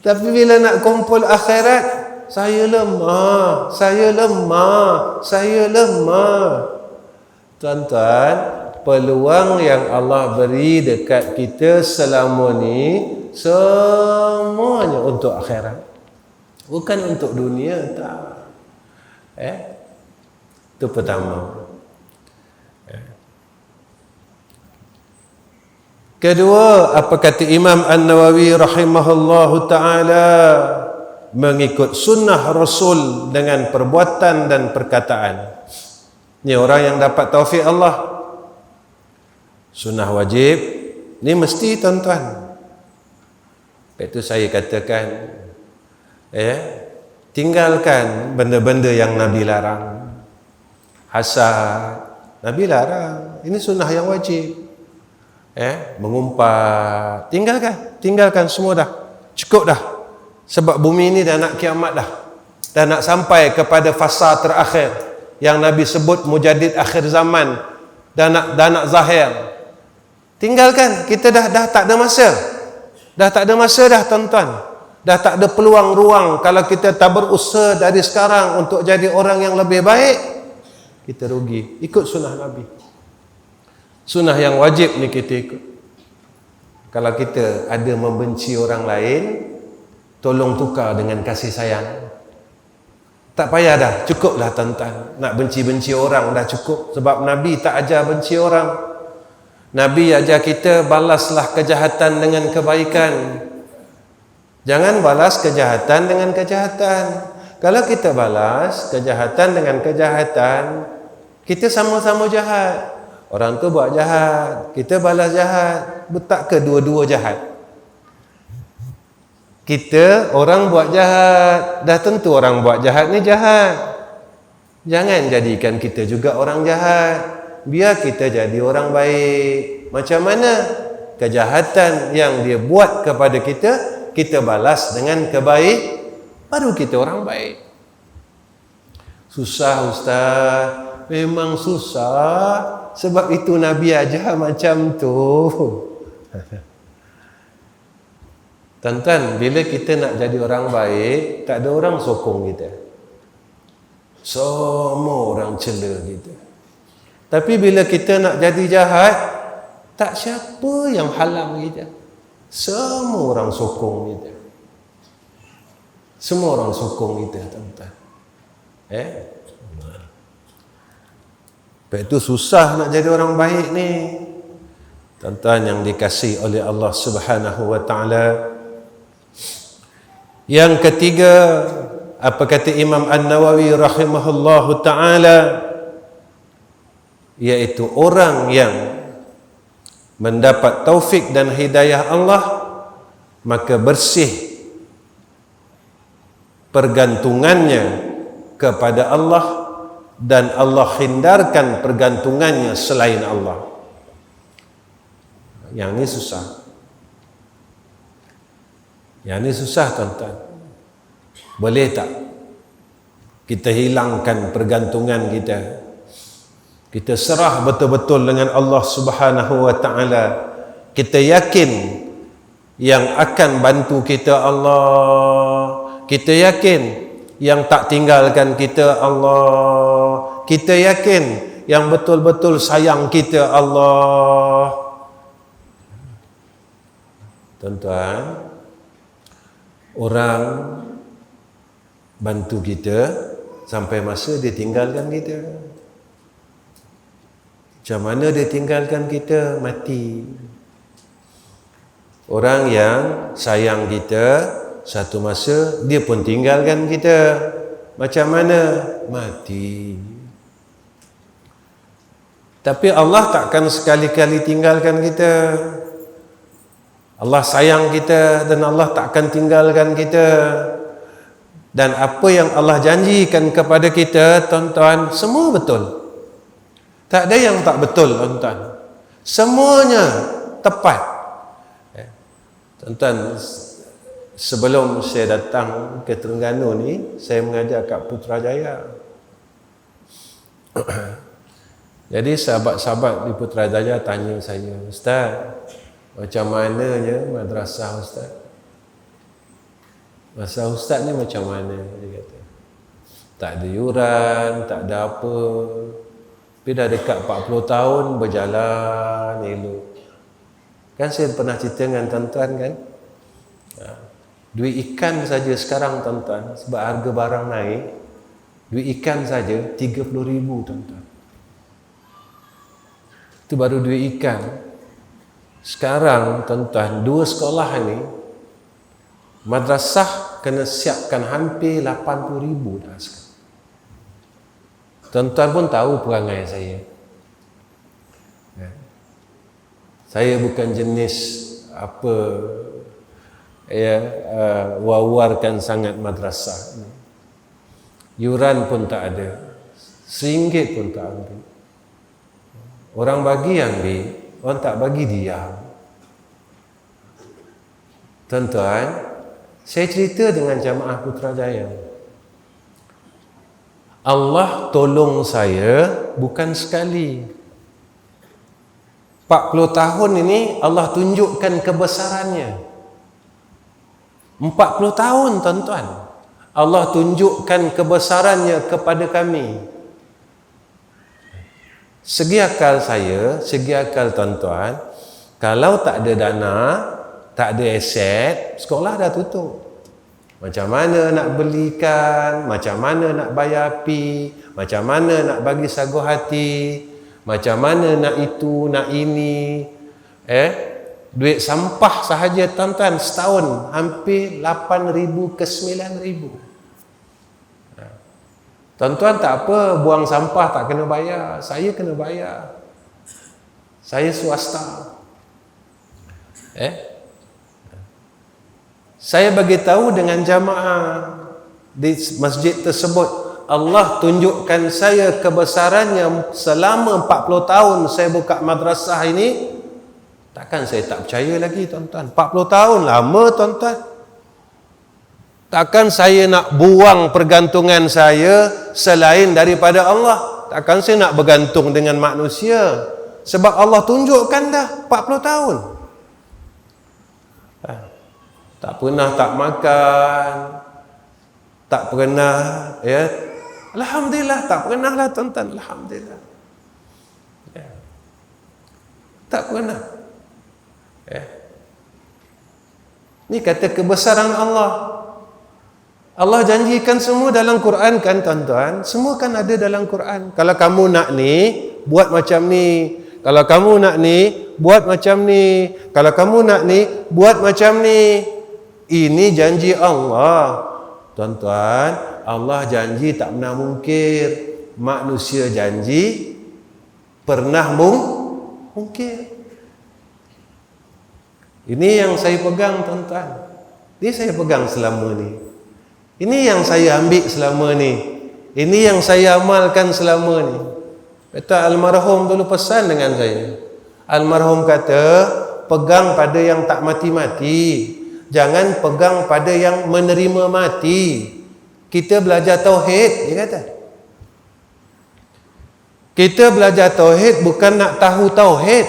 Tapi bila nak kumpul akhirat, saya lemah, saya lemah, saya lemah. Tuan-tuan, peluang yang Allah beri dekat kita selama ni semuanya untuk akhirat. Bukan untuk dunia, tak. Itu pertama. Kedua, apa kata Imam An-Nawawi rahimahullahu ta'ala? Mengikut sunnah Rasul dengan perbuatan dan perkataan. Ni orang yang dapat taufik Allah. Sunnah wajib ni mesti tuan-tuan. Itu saya katakan, tinggalkan benda-benda yang Nabi larang. Hasad, Nabi larang. Ini sunnah yang wajib. Mengumpat, tinggalkan semua dah. Cukup dah. Sebab bumi ini dah nak kiamat dah. Dah nak sampai kepada fasa terakhir yang Nabi sebut mujadid akhir zaman. Dah nak zahir. Tinggalkan, kita dah tak ada masa. Dah tak ada masa dah tuan-tuan. Dah tak ada peluang ruang. Kalau kita tak berusaha dari sekarang untuk jadi orang yang lebih baik, kita rugi. Ikut sunnah Nabi. Sunnah yang wajib ni kita ikut. Kalau kita ada membenci orang lain, tolong tukar dengan kasih sayang. Tak payah dah, cukuplah tuan-tuan. Nak benci-benci orang dah cukup. Sebab Nabi tak ajar benci orang. Nabi ajar kita balaslah kejahatan dengan kebaikan. Jangan balas kejahatan dengan kejahatan. Kalau kita balas kejahatan dengan kejahatan, kita sama-sama jahat. Orang tu buat jahat, kita balas jahat. Tak ke dua-dua jahat? Kita, orang buat jahat, dah tentu orang buat jahat ni jahat. Jangan jadikan kita juga orang jahat. Biar kita jadi orang baik. Macam mana? Kejahatan yang dia buat kepada kita, kita balas dengan kebaik, baru kita orang baik. Susah Ustaz. Memang susah. Sebab itu Nabi ajar macam tu. Tuan-tuan, bila kita nak jadi orang baik, tak ada orang sokong kita. Semua orang cela kita. Tapi bila kita nak jadi jahat, tak siapa yang halang kita. Semua orang sokong kita. Semua orang sokong kita, tuan-tuan. Sebab itu susah nak jadi orang baik ni. Tuan-tuan yang dikasihi oleh Allah Subhanahu wa taala. Yang ketiga, apa kata Imam An-Nawawi rahimahullahu taala, iaitu orang yang mendapat taufik dan hidayah Allah, maka bersih pergantungannya kepada Allah dan Allah hindarkan pergantungannya selain Allah. Yang ini susah. Yang ini susah tuan-tuan. Boleh tak kita hilangkan pergantungan kita? Kita serah betul-betul dengan Allah Subhanahu wa taala. Kita yakin yang akan bantu kita Allah. Kita yakin yang tak tinggalkan kita Allah. Kita yakin yang betul-betul sayang kita Allah. Tuan-tuan, orang bantu kita sampai masa dia tinggalkan kita. Macam mana dia tinggalkan kita? Mati. Orang yang sayang kita, satu masa dia pun tinggalkan kita. Macam mana? Mati. Tapi Allah takkan sekali-kali tinggalkan kita. Allah sayang kita dan Allah takkan tinggalkan kita. Dan apa yang Allah janjikan kepada kita, tuan-tuan, semua betul. Tak ada yang tak betul, tuan-tuan. Semuanya tepat. Tuan-tuan, sebelum saya datang ke Terengganu ni, saya mengajar kat Putrajaya. Jadi sahabat-sahabat di Putrajaya tanya saya, Ustaz, macam mananya madrasah Ustaz? Madrasah Ustaz ni macam mana? Dia kata, tak ada yuran, tak ada apa. Tapi dah dekat 40 tahun berjalan elok. Kan saya pernah cerita dengan tuan-tuan kan? Duit ikan saja sekarang tuan-tuan, sebab harga barang naik, duit ikan saja 30,000 tuan-tuan. Itu baru duit ikan. Sekarang tuan-tuan, 2 sekolah ni madrasah kena siapkan hampir 80,000 dah sekarang. Tuan-tuan pun tahu perangai saya. Saya bukan jenis apa war-warkan sangat madrasah. Yuran pun tak ada, RM1 pun tak ambil. Orang bagi ambil, orang tak bagi diam. Tuan-tuan, saya cerita dengan jamaah Putrajaya. Allah tolong saya bukan sekali. 40 tahun ini Allah tunjukkan kebesarannya. 40 tahun tuan-tuan, Allah tunjukkan kebesarannya kepada kami. Segi akal saya, segi akal tuan-tuan, kalau tak ada dana, tak ada aset, sekolah dah tutup. Macam mana nak belikan, macam mana nak bayar pi, macam mana nak bagi sagu hati, macam mana nak itu, nak ini. Duit sampah sahaja tuan-tuan setahun hampir 8,000 ke 9,000. Tuan-tuan tak apa, buang sampah tak kena bayar. Saya kena bayar. Saya swasta. Saya bagi tahu dengan jamaah di masjid tersebut, Allah tunjukkan saya kebesarannya selama 40 tahun saya buka madrasah ini. Takkan saya tak percaya lagi tuan-tuan. 40 tahun lama tuan-tuan. Takkan saya nak buang pergantungan saya selain daripada Allah. Takkan saya nak bergantung dengan manusia. Sebab Allah tunjukkan dah 40 tahun. Tak pernah tak makan, tak pernah, Alhamdulillah, tak pernah lah tuan-tuan, Alhamdulillah. Tak pernah. Ni kata kebesaran Allah. Allah janjikan semua dalam Quran kan tuan-tuan, semua kan ada dalam Quran. Kalau kamu nak ni, buat macam ni. Kalau kamu nak ni, buat macam ni. Kalau kamu nak ni, buat macam ni. Ini janji Allah. Tuan-tuan, Allah janji tak pernah mungkir. Manusia janji pernah mungkir. Ini yang saya pegang tuan-tuan. Ini saya pegang selama ni. Ini yang saya ambil selama ni. Ini yang saya amalkan selama ni. Kata almarhum dulu pesan dengan saya. Almarhum kata, pegang pada yang tak mati-mati. Jangan pegang pada yang menerima mati. Kita belajar tauhid, dia kata. Kita belajar tauhid bukan nak tahu tauhid.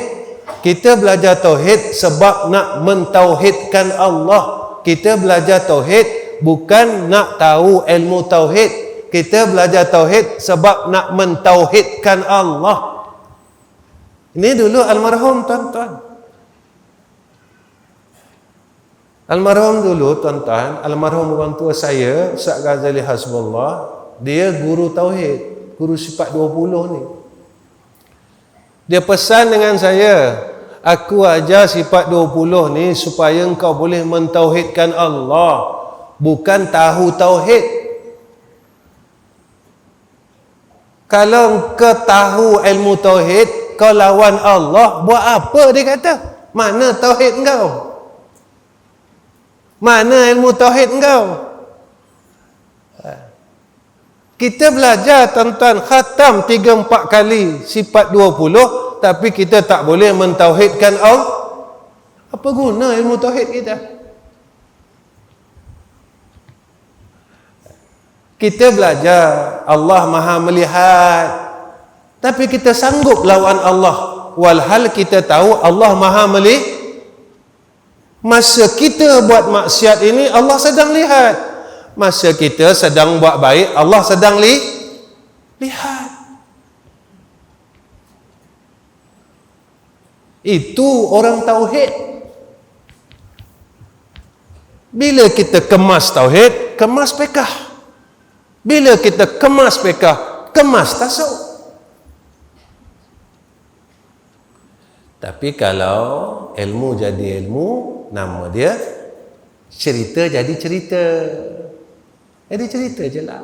Kita belajar tauhid sebab nak mentauhidkan Allah. Kita belajar tauhid bukan nak tahu ilmu tauhid. Kita belajar tauhid sebab nak mentauhidkan Allah. Ini dulu almarhum tuan-tuan. Almarhum dulu tuan-tuan, almarhum orang tua saya, Ustaz Ghazali Hasbullah, dia guru tauhid, guru sifat 20 ni. Dia pesan dengan saya, aku ajar sifat 20 ni supaya engkau boleh mentauhidkan Allah, bukan tahu tauhid. Kalau engkau tahu ilmu tauhid, kau lawan Allah, buat apa dia kata? Mana tauhid engkau? Mana ilmu tauhid engkau? Kita belajar tuan-tuan khatam 3-4 kali sifat 20, tapi kita tak boleh mentauhidkan Allah. Apa guna ilmu tauhid kita? Kita belajar Allah Maha melihat, tapi kita sanggup lawan Allah, walhal kita tahu Allah Maha melihat. Masa kita buat maksiat ini, Allah sedang lihat. Masa kita sedang buat baik, Allah sedang lihat. Itu orang tauhid. Bila kita kemas tauhid, kemas fiqh. Bila kita kemas fiqh, kemas tasawuf. Tapi kalau ilmu jadi ilmu, nama dia cerita jadi cerita. Jadi cerita je lah.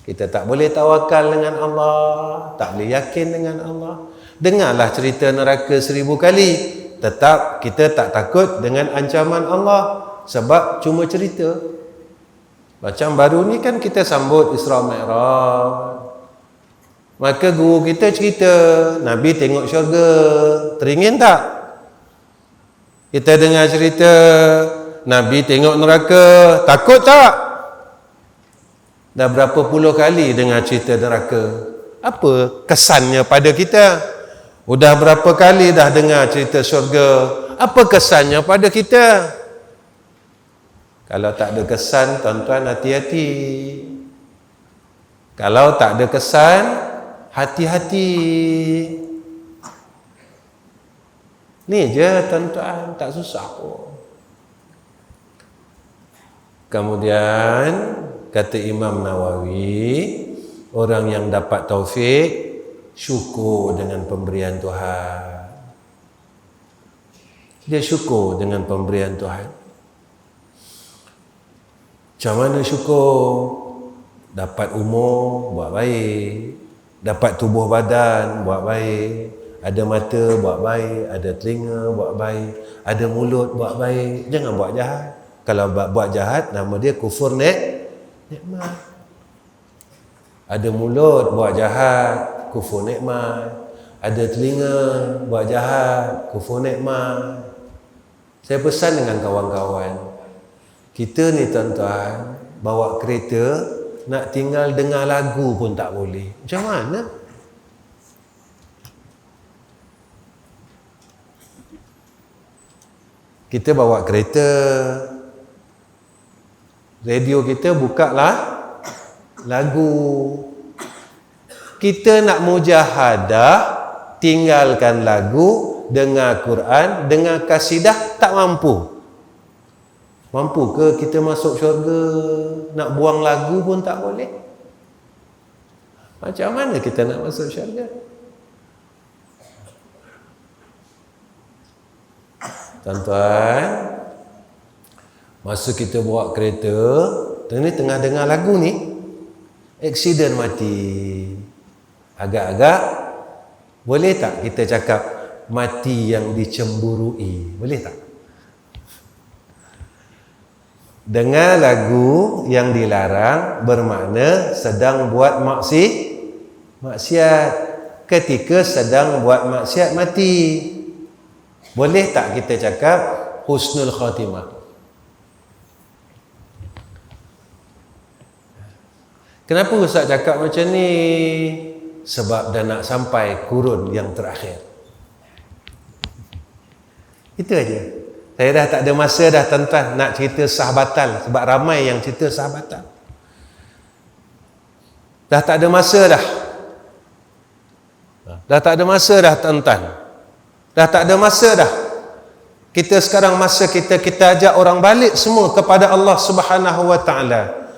Kita tak boleh tawakal dengan Allah, tak boleh yakin dengan Allah. Dengarlah cerita neraka 1000 kali, tetap kita tak takut dengan ancaman Allah, sebab cuma cerita. Macam baru ni kan kita sambut Isra Mi'raj. Maka guru kita cerita, Nabi tengok syurga, teringin tak? Kita dengar cerita, Nabi tengok neraka, takut tak? Dah berapa puluh kali dengar cerita neraka. Apa kesannya pada kita? Udah berapa kali dah dengar cerita syurga. Apa kesannya pada kita? Kalau tak ada kesan, tuan-tuan hati-hati. Kalau tak ada kesan, hati-hati. Ni je tuan-tuan, tak susah pun. Kemudian kata Imam Nawawi, orang yang dapat taufik syukur dengan pemberian Tuhan. Dia syukur dengan pemberian Tuhan. Macam mana syukur? Dapat umur, buat baik. Dapat tubuh badan, buat baik. Ada mata, buat baik. Ada telinga, buat baik. Ada mulut, buat baik. Jangan buat jahat. Kalau buat jahat, nama dia kufur nikmat. Ada mulut, buat jahat, kufur nikmat. Ada telinga, buat jahat, kufur nikmat. Saya pesan dengan kawan-kawan, kita ni tuan-tuan, bawa kereta, nak tinggal dengar lagu pun tak boleh. Macam mana? Kita bawa kereta, radio kita buka lah lagu. Kita nak mujahadah, tinggalkan lagu, dengar Quran, dengar kasidah, tak mampu. Mampu ke kita masuk syurga? Nak buang lagu pun tak boleh. Macam mana kita nak masuk syurga? Tuan-tuan, masa kita bawa kereta, tengah dengar lagu ni, aksiden mati. Agak-agak, boleh tak kita cakap mati yang dicemburui? Boleh tak? Dengar lagu yang dilarang bermakna sedang buat maksiat. Ketika sedang buat maksiat mati, boleh tak kita cakap husnul khatimah? Kenapa Ustaz cakap macam ni? Sebab dah nak sampai kurun yang terakhir. Itu aja. Saya dah tak ada masa dah tuan-tuan nak cerita sah batal, sebab ramai yang cerita sah batal. Dah tak ada masa dah. Dah tak ada masa dah tuan-tuan. Dah tak ada masa dah. Kita sekarang masa kita ajak orang balik semua kepada Allah Subhanahu wa taala.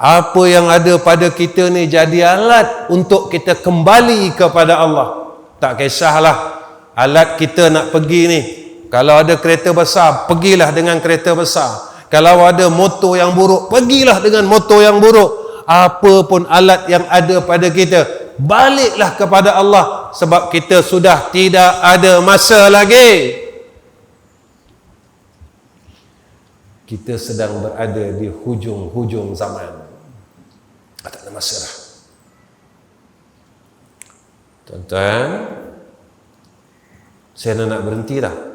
Apa yang ada pada kita ni jadi alat untuk kita kembali kepada Allah. Tak kisahlah alat kita nak pergi ni. Kalau ada kereta besar, pergilah dengan kereta besar. Kalau ada motor yang buruk, pergilah dengan motor yang buruk. Apa pun alat yang ada pada kita, baliklah kepada Allah, sebab kita sudah tidak ada masa lagi. Kita sedang berada di hujung-hujung zaman. Tak ada masa dah. Tuan-tuan, saya nak berhenti dah.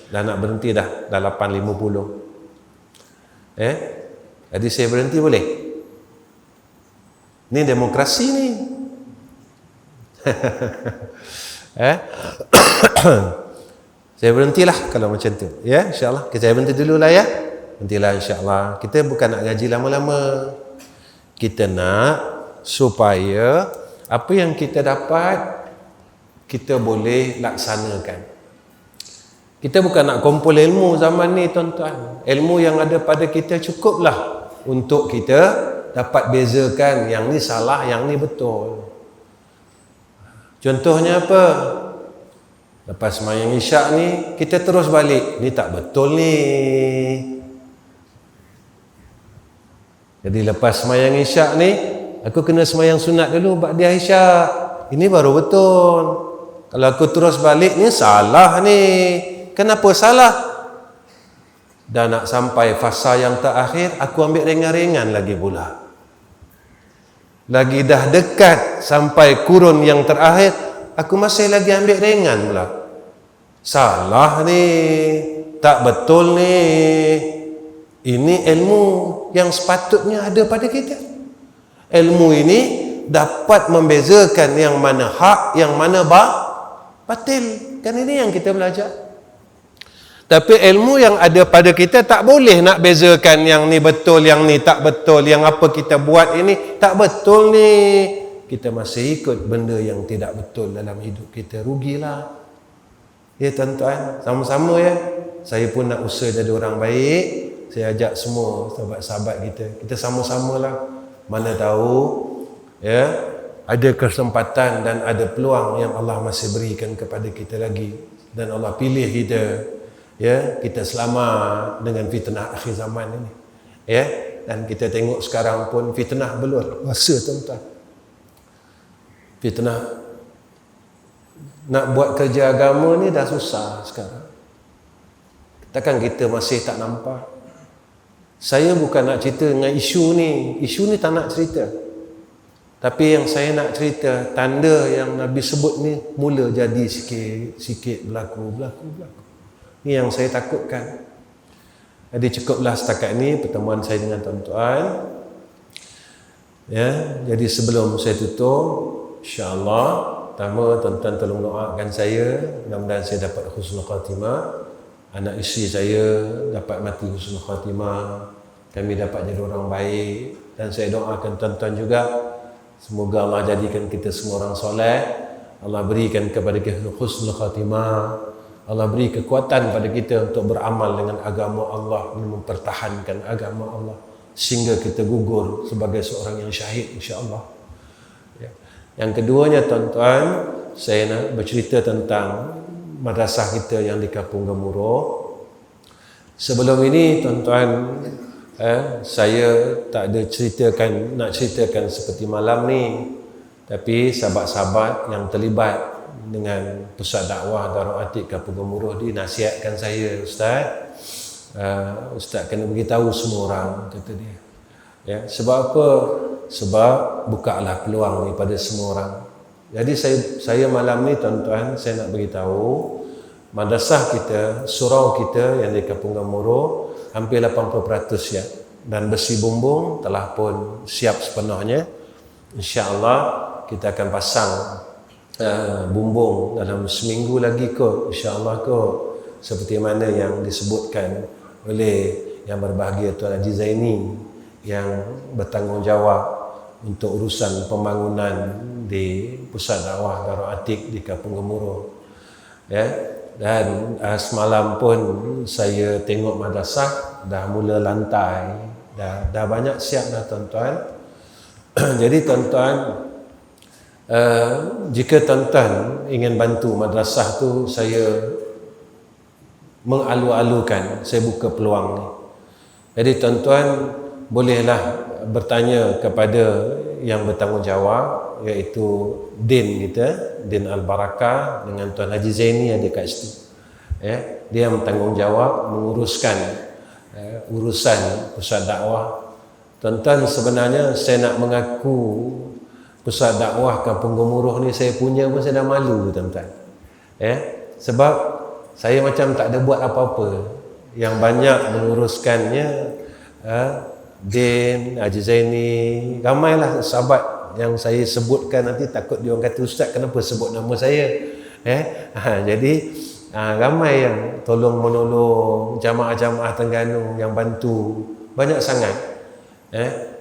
Dah nak berhenti dah 8.50. Jadi saya berhenti boleh? Ni demokrasi ni. Saya berhentilah kalau macam tu. Ya, insya-Allah. Saya berhenti dululah ya. Berhentilah insya-Allah. Kita bukan nak gaji lama-lama. Kita nak supaya apa yang kita dapat kita boleh laksanakan. Kita bukan nak kumpul ilmu zaman ni tuan-tuan. Ilmu yang ada pada kita cukuplah untuk kita dapat bezakan yang ni salah, yang ni betul. Contohnya apa? Lepas sembahyang Isyak ni, kita terus balik. Ni tak betul ni. Jadi lepas sembahyang Isyak ni, aku kena semayang sunat dulu ba'da Aisyah. Ini baru betul. Kalau aku terus balik ni salah ni. Kenapa salah? Dan nak sampai fasa yang terakhir, aku ambil ringan-ringan lagi pula. Lagi dah dekat sampai kurun yang terakhir, aku masih lagi ambil ringan pula. Salah ni, tak betul ni. Ini ilmu yang sepatutnya ada pada kita. Ilmu ini dapat membezakan yang mana hak, yang mana batil. Kan ini yang kita belajar. Tapi ilmu yang ada pada kita tak boleh nak bezakan yang ni betul, yang ni tak betul, yang apa kita buat ini tak betul ni. Kita masih ikut benda yang tidak betul dalam hidup kita, rugilah. Ya tuan-tuan, sama-sama ya. Saya pun nak usaha jadi orang baik. Saya ajak semua sahabat-sahabat kita sama-samalah. Mana tahu ya, ada kesempatan dan ada peluang yang Allah masih berikan kepada kita lagi, dan Allah pilih kita. Ya, kita selamat dengan fitnah akhir zaman ini. Ya, dan kita tengok sekarang pun fitnah berluar kuasa tuan-tuan. Fitnah nak buat kerja agama ni dah susah sekarang. Takkan kita masih tak nampak? Saya bukan nak cerita dengan isu ni tak nak cerita. Tapi yang saya nak cerita, tanda yang Nabi sebut ni mula jadi sikit berlaku. Ini yang saya takutkan. Jadi cukuplah setakat ini pertemuan saya dengan tuan-tuan. Ya, jadi sebelum saya tutup, insya-Allah, pertama tuan-tuan tolong doakan saya, mudah-mudahan saya dapat husnul khatimah, anak isteri saya dapat mati husnul khatimah, kami dapat jadi orang baik, dan saya doakan tuan-tuan juga semoga Allah jadikan kita semua orang soleh, Allah berikan kepada kita husnul khatimah, Allah beri kekuatan pada kita untuk beramal dengan agama Allah, mempertahankan agama Allah sehingga kita gugur sebagai seorang yang syahid insya-Allah. Ya. Yang keduanya tuan-tuan, saya nak bercerita tentang madrasah kita yang di Kampung Gemuruh. Sebelum ini tuan-tuan, saya tak ada nak ceritakan seperti malam ni, tapi sahabat-sahabat yang terlibat dengan pusat dakwah Darul Atiq Kampung Gemuruh dinasihatkan saya, Ustaz kena beritahu semua orang, kata dia. Ya, sebab apa? Sebab bukalah peluang ni pada semua orang. Jadi saya malam ni tuan-tuan, saya nak beritahu madrasah kita, surau kita yang di Kampung Gemuruh hampir 80% ya, dan besi bumbung telah pun siap sepenuhnya. Insya-Allah kita akan pasang bumbung dalam seminggu lagi kot, insya-Allah kot, seperti mana yang disebutkan oleh yang berbahagia Tuan Haji Zaini yang bertanggungjawab untuk urusan pembangunan di pusat dakwah Darul Atiq di Kampung Gemuruh. Ya, dan semalam pun saya tengok madrasah dah mula lantai, dah banyak siap dah tuan-tuan. Jadi tuan-tuan, jika tuan-tuan ingin bantu madrasah tu, saya mengalu-alukan, saya buka peluang ni. Jadi tuan-tuan bolehlah bertanya kepada yang bertanggungjawab, iaitu Din kita, Din Al-Barakah dengan Tuan Haji Zaini ada kat situ. Ya, dia bertanggungjawab menguruskan urusan pusat dakwah. Tuan-tuan, sebenarnya saya nak mengaku pusat dakwah Kampung Gemuruh ni saya punya pun saya dah malu tuan-tuan. Ya, sebab saya macam tak ada buat apa-apa. Yang banyak menguruskannya Din, Haji Zaini, ramailah sahabat yang saya sebutkan, nanti takut dia orang kata Ustaz kenapa sebut nama saya. Jadi ramai yang tolong menolong, jamaah-jamaah Terengganu yang bantu banyak sangat.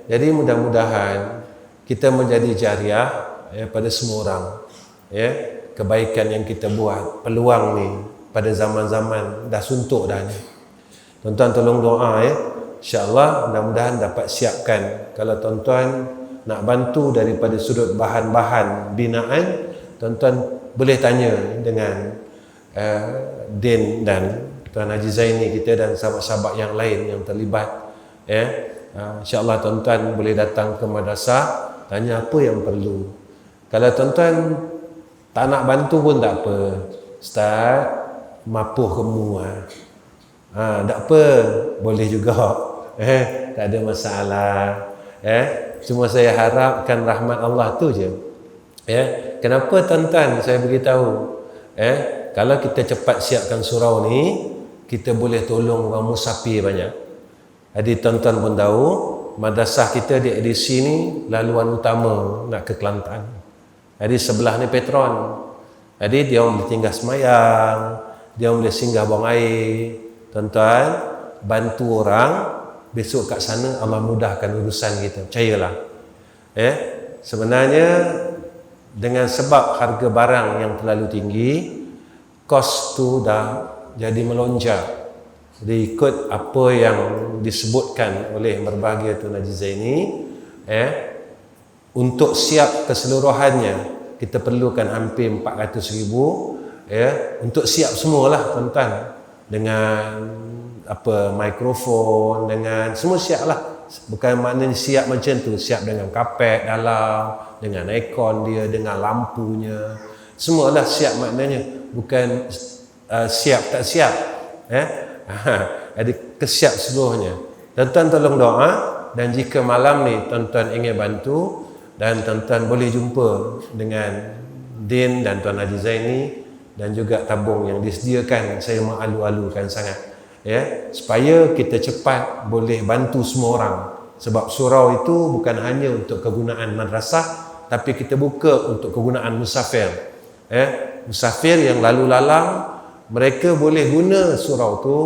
Jadi mudah-mudahan kita menjadi jariah pada semua orang. Kebaikan yang kita buat, peluang ni pada zaman-zaman dah suntuk dah ni. Tuan-tuan tolong doa InsyaAllah mudah-mudahan dapat siapkan. Kalau tuan-tuan nak bantu daripada sudut bahan-bahan binaan, tuan-tuan boleh tanya dengan Din dan Tuan Haji Zaini kita dan sahabat-sahabat yang lain yang terlibat. InsyaAllah tuan-tuan boleh datang ke madrasah tanya apa yang perlu. Kalau tuan-tuan tak nak bantu pun tak apa. Ustaz, mapuh kamu tak apa, boleh juga. Tak ada masalah. Cuma saya harapkan rahmat Allah tu je. Kenapa tuan-tuan saya beritahu? Kalau kita cepat siapkan surau ni, kita boleh tolong orang musafir banyak. Jadi tuan-tuan pun tahu, madrasah kita di edisi ni laluan utama nak ke Kelantan. Jadi sebelah ni Petron. Jadi dia boleh tinggal semayang, dia boleh singgah buang air. Tuan-tuan, bantu orang, besok kat sana Allah mudahkan urusan kita. Percayalah. Sebenarnya dengan sebab harga barang yang terlalu tinggi, kos tu dah jadi melonjak. Jadi ikut apa yang disebutkan oleh berbahagia Tun Haji Zaini, untuk siap keseluruhannya kita perlukan hampir 400,000, untuk siap semualah tuan-tuan, dengan mikrofon, dengan semua siap lah. Bukan maknanya siap macam tu, siap dengan kapet dalam, dengan aircon dia, dengan lampunya, semualah siap maknanya, bukan siap tak siap. Jadi kesiap seluruhnya. Tuan-tuan tolong doa, dan jika malam ni tuan-tuan ingin bantu, dan tuan-tuan boleh jumpa dengan Din dan Tuan Haji Zaini, dan juga tabung yang disediakan, saya mengalu-alukan sangat, supaya kita cepat boleh bantu semua orang. Sebab surau itu bukan hanya untuk kegunaan madrasah, tapi kita buka untuk kegunaan musafir. Musafir yang lalu lalang, mereka boleh guna surau tu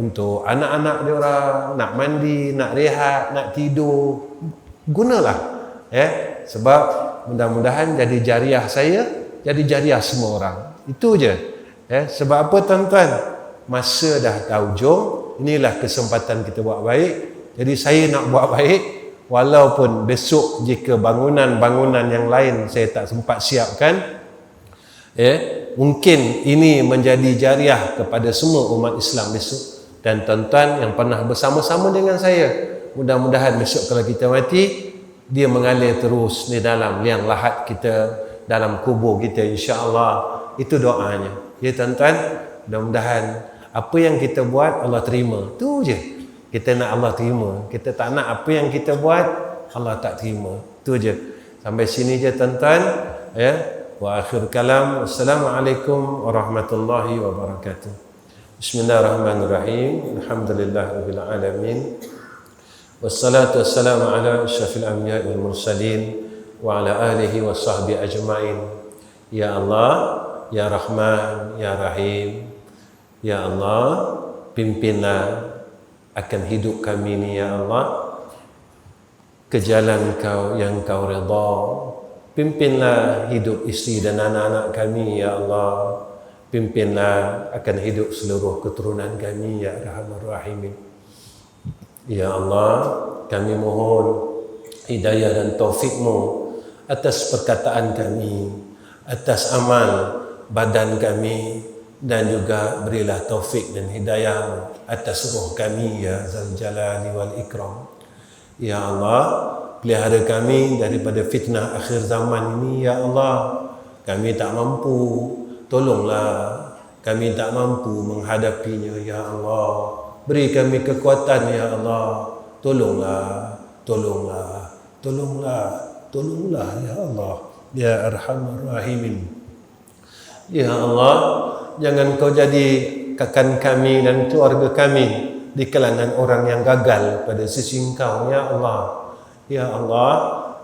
untuk anak-anak dia orang nak mandi, nak rehat, nak tidur, gunalah. Sebab mudah-mudahan jadi jariah saya, jadi jariah semua orang. Itu je. Sebab apa tuan-tuan? Masa dah tahu hujung, inilah kesempatan kita buat baik. Jadi saya nak buat baik, walaupun besok jika bangunan-bangunan yang lain saya tak sempat siapkan, mungkin ini menjadi jariah kepada semua umat Islam besok. Dan tuan-tuan yang pernah bersama-sama dengan saya, mudah-mudahan besok kalau kita mati, dia mengalir terus di dalam liang lahat kita, dalam kubur kita, insya-Allah. Itu doanya. Ya tuan-tuan, mudah-mudahan apa yang kita buat Allah terima. Tu je. Kita nak Allah terima. Kita tak nak apa yang kita buat Allah tak terima. Tu je. Sampai sini je tuan-tuan. Wa akhir kalam. Assalamualaikum warahmatullahi wabarakatuh. Bismillahirrahmanirrahim. Alhamdulillahirabbil alamin. Wassalatu wassalamu ala asyrafil anbiya'i wal mursalin wa ala alihi wa sahbihi ajma'in. Ya Allah, Ya Rahman, Ya Rahim, Ya Allah, pimpinlah akan hidup kami ni, Ya Allah, ke jalan Kau yang Kau redha. Pimpinlah hidup isteri dan anak-anak kami, Ya Allah. Pimpinlah akan hidup seluruh keturunan kami, Ya Arhamar Rahimin. Ya Allah, kami mohon hidayah dan taufik-Mu atas perkataan kami, atas amal badan kami, dan juga berilah taufik dan hidayah atas roh kami, Ya Zal Jalali wal Ikram. Ya Allah, pelihara kami daripada fitnah akhir zaman ini, Ya Allah. Kami tak mampu, tolonglah. Kami tak mampu menghadapinya, Ya Allah. Beri kami kekuatan, Ya Allah. Tolonglah, tolonglah, tolonglah, tolonglah, Ya Allah. Ya Arhamar Rahimin. Ya Allah, jangan Kau jadikan kami dan keluarga kami di kalangan orang yang gagal pada sisi Engkau, Ya Allah. Ya Allah,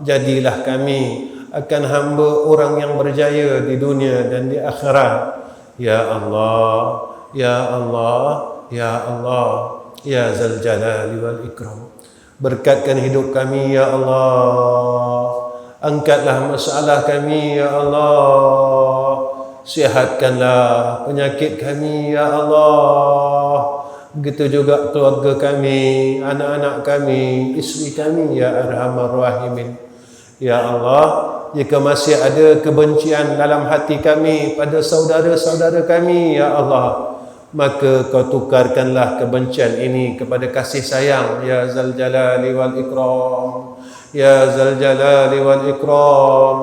jadilah kami akan hamba orang yang berjaya di dunia dan di akhirat. Ya Allah, Ya Allah, Ya Allah, Ya Zal Jalali wal Ikram. Berkatkan hidup kami, Ya Allah. Angkatlah masalah kami, Ya Allah. Sihatkanlah penyakit kami, Ya Allah. Begitu juga keluarga kami, anak-anak kami, isteri kami, Ya Arhamar Rahimin. Ya Allah, jika masih ada kebencian dalam hati kami pada saudara-saudara kami, Ya Allah, maka Kau tukarkanlah kebencian ini kepada kasih sayang, Ya Zal Jalali wal Ikram. يا ذا الجلال والإكرام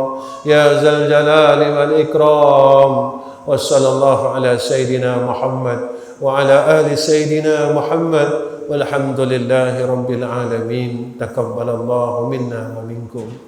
يا ذا الجلال والإكرام. وصلى الله على سيدنا محمد وعلى آل سيدنا محمد والحمد لله رب العالمين. تقبل الله منا ومنكم.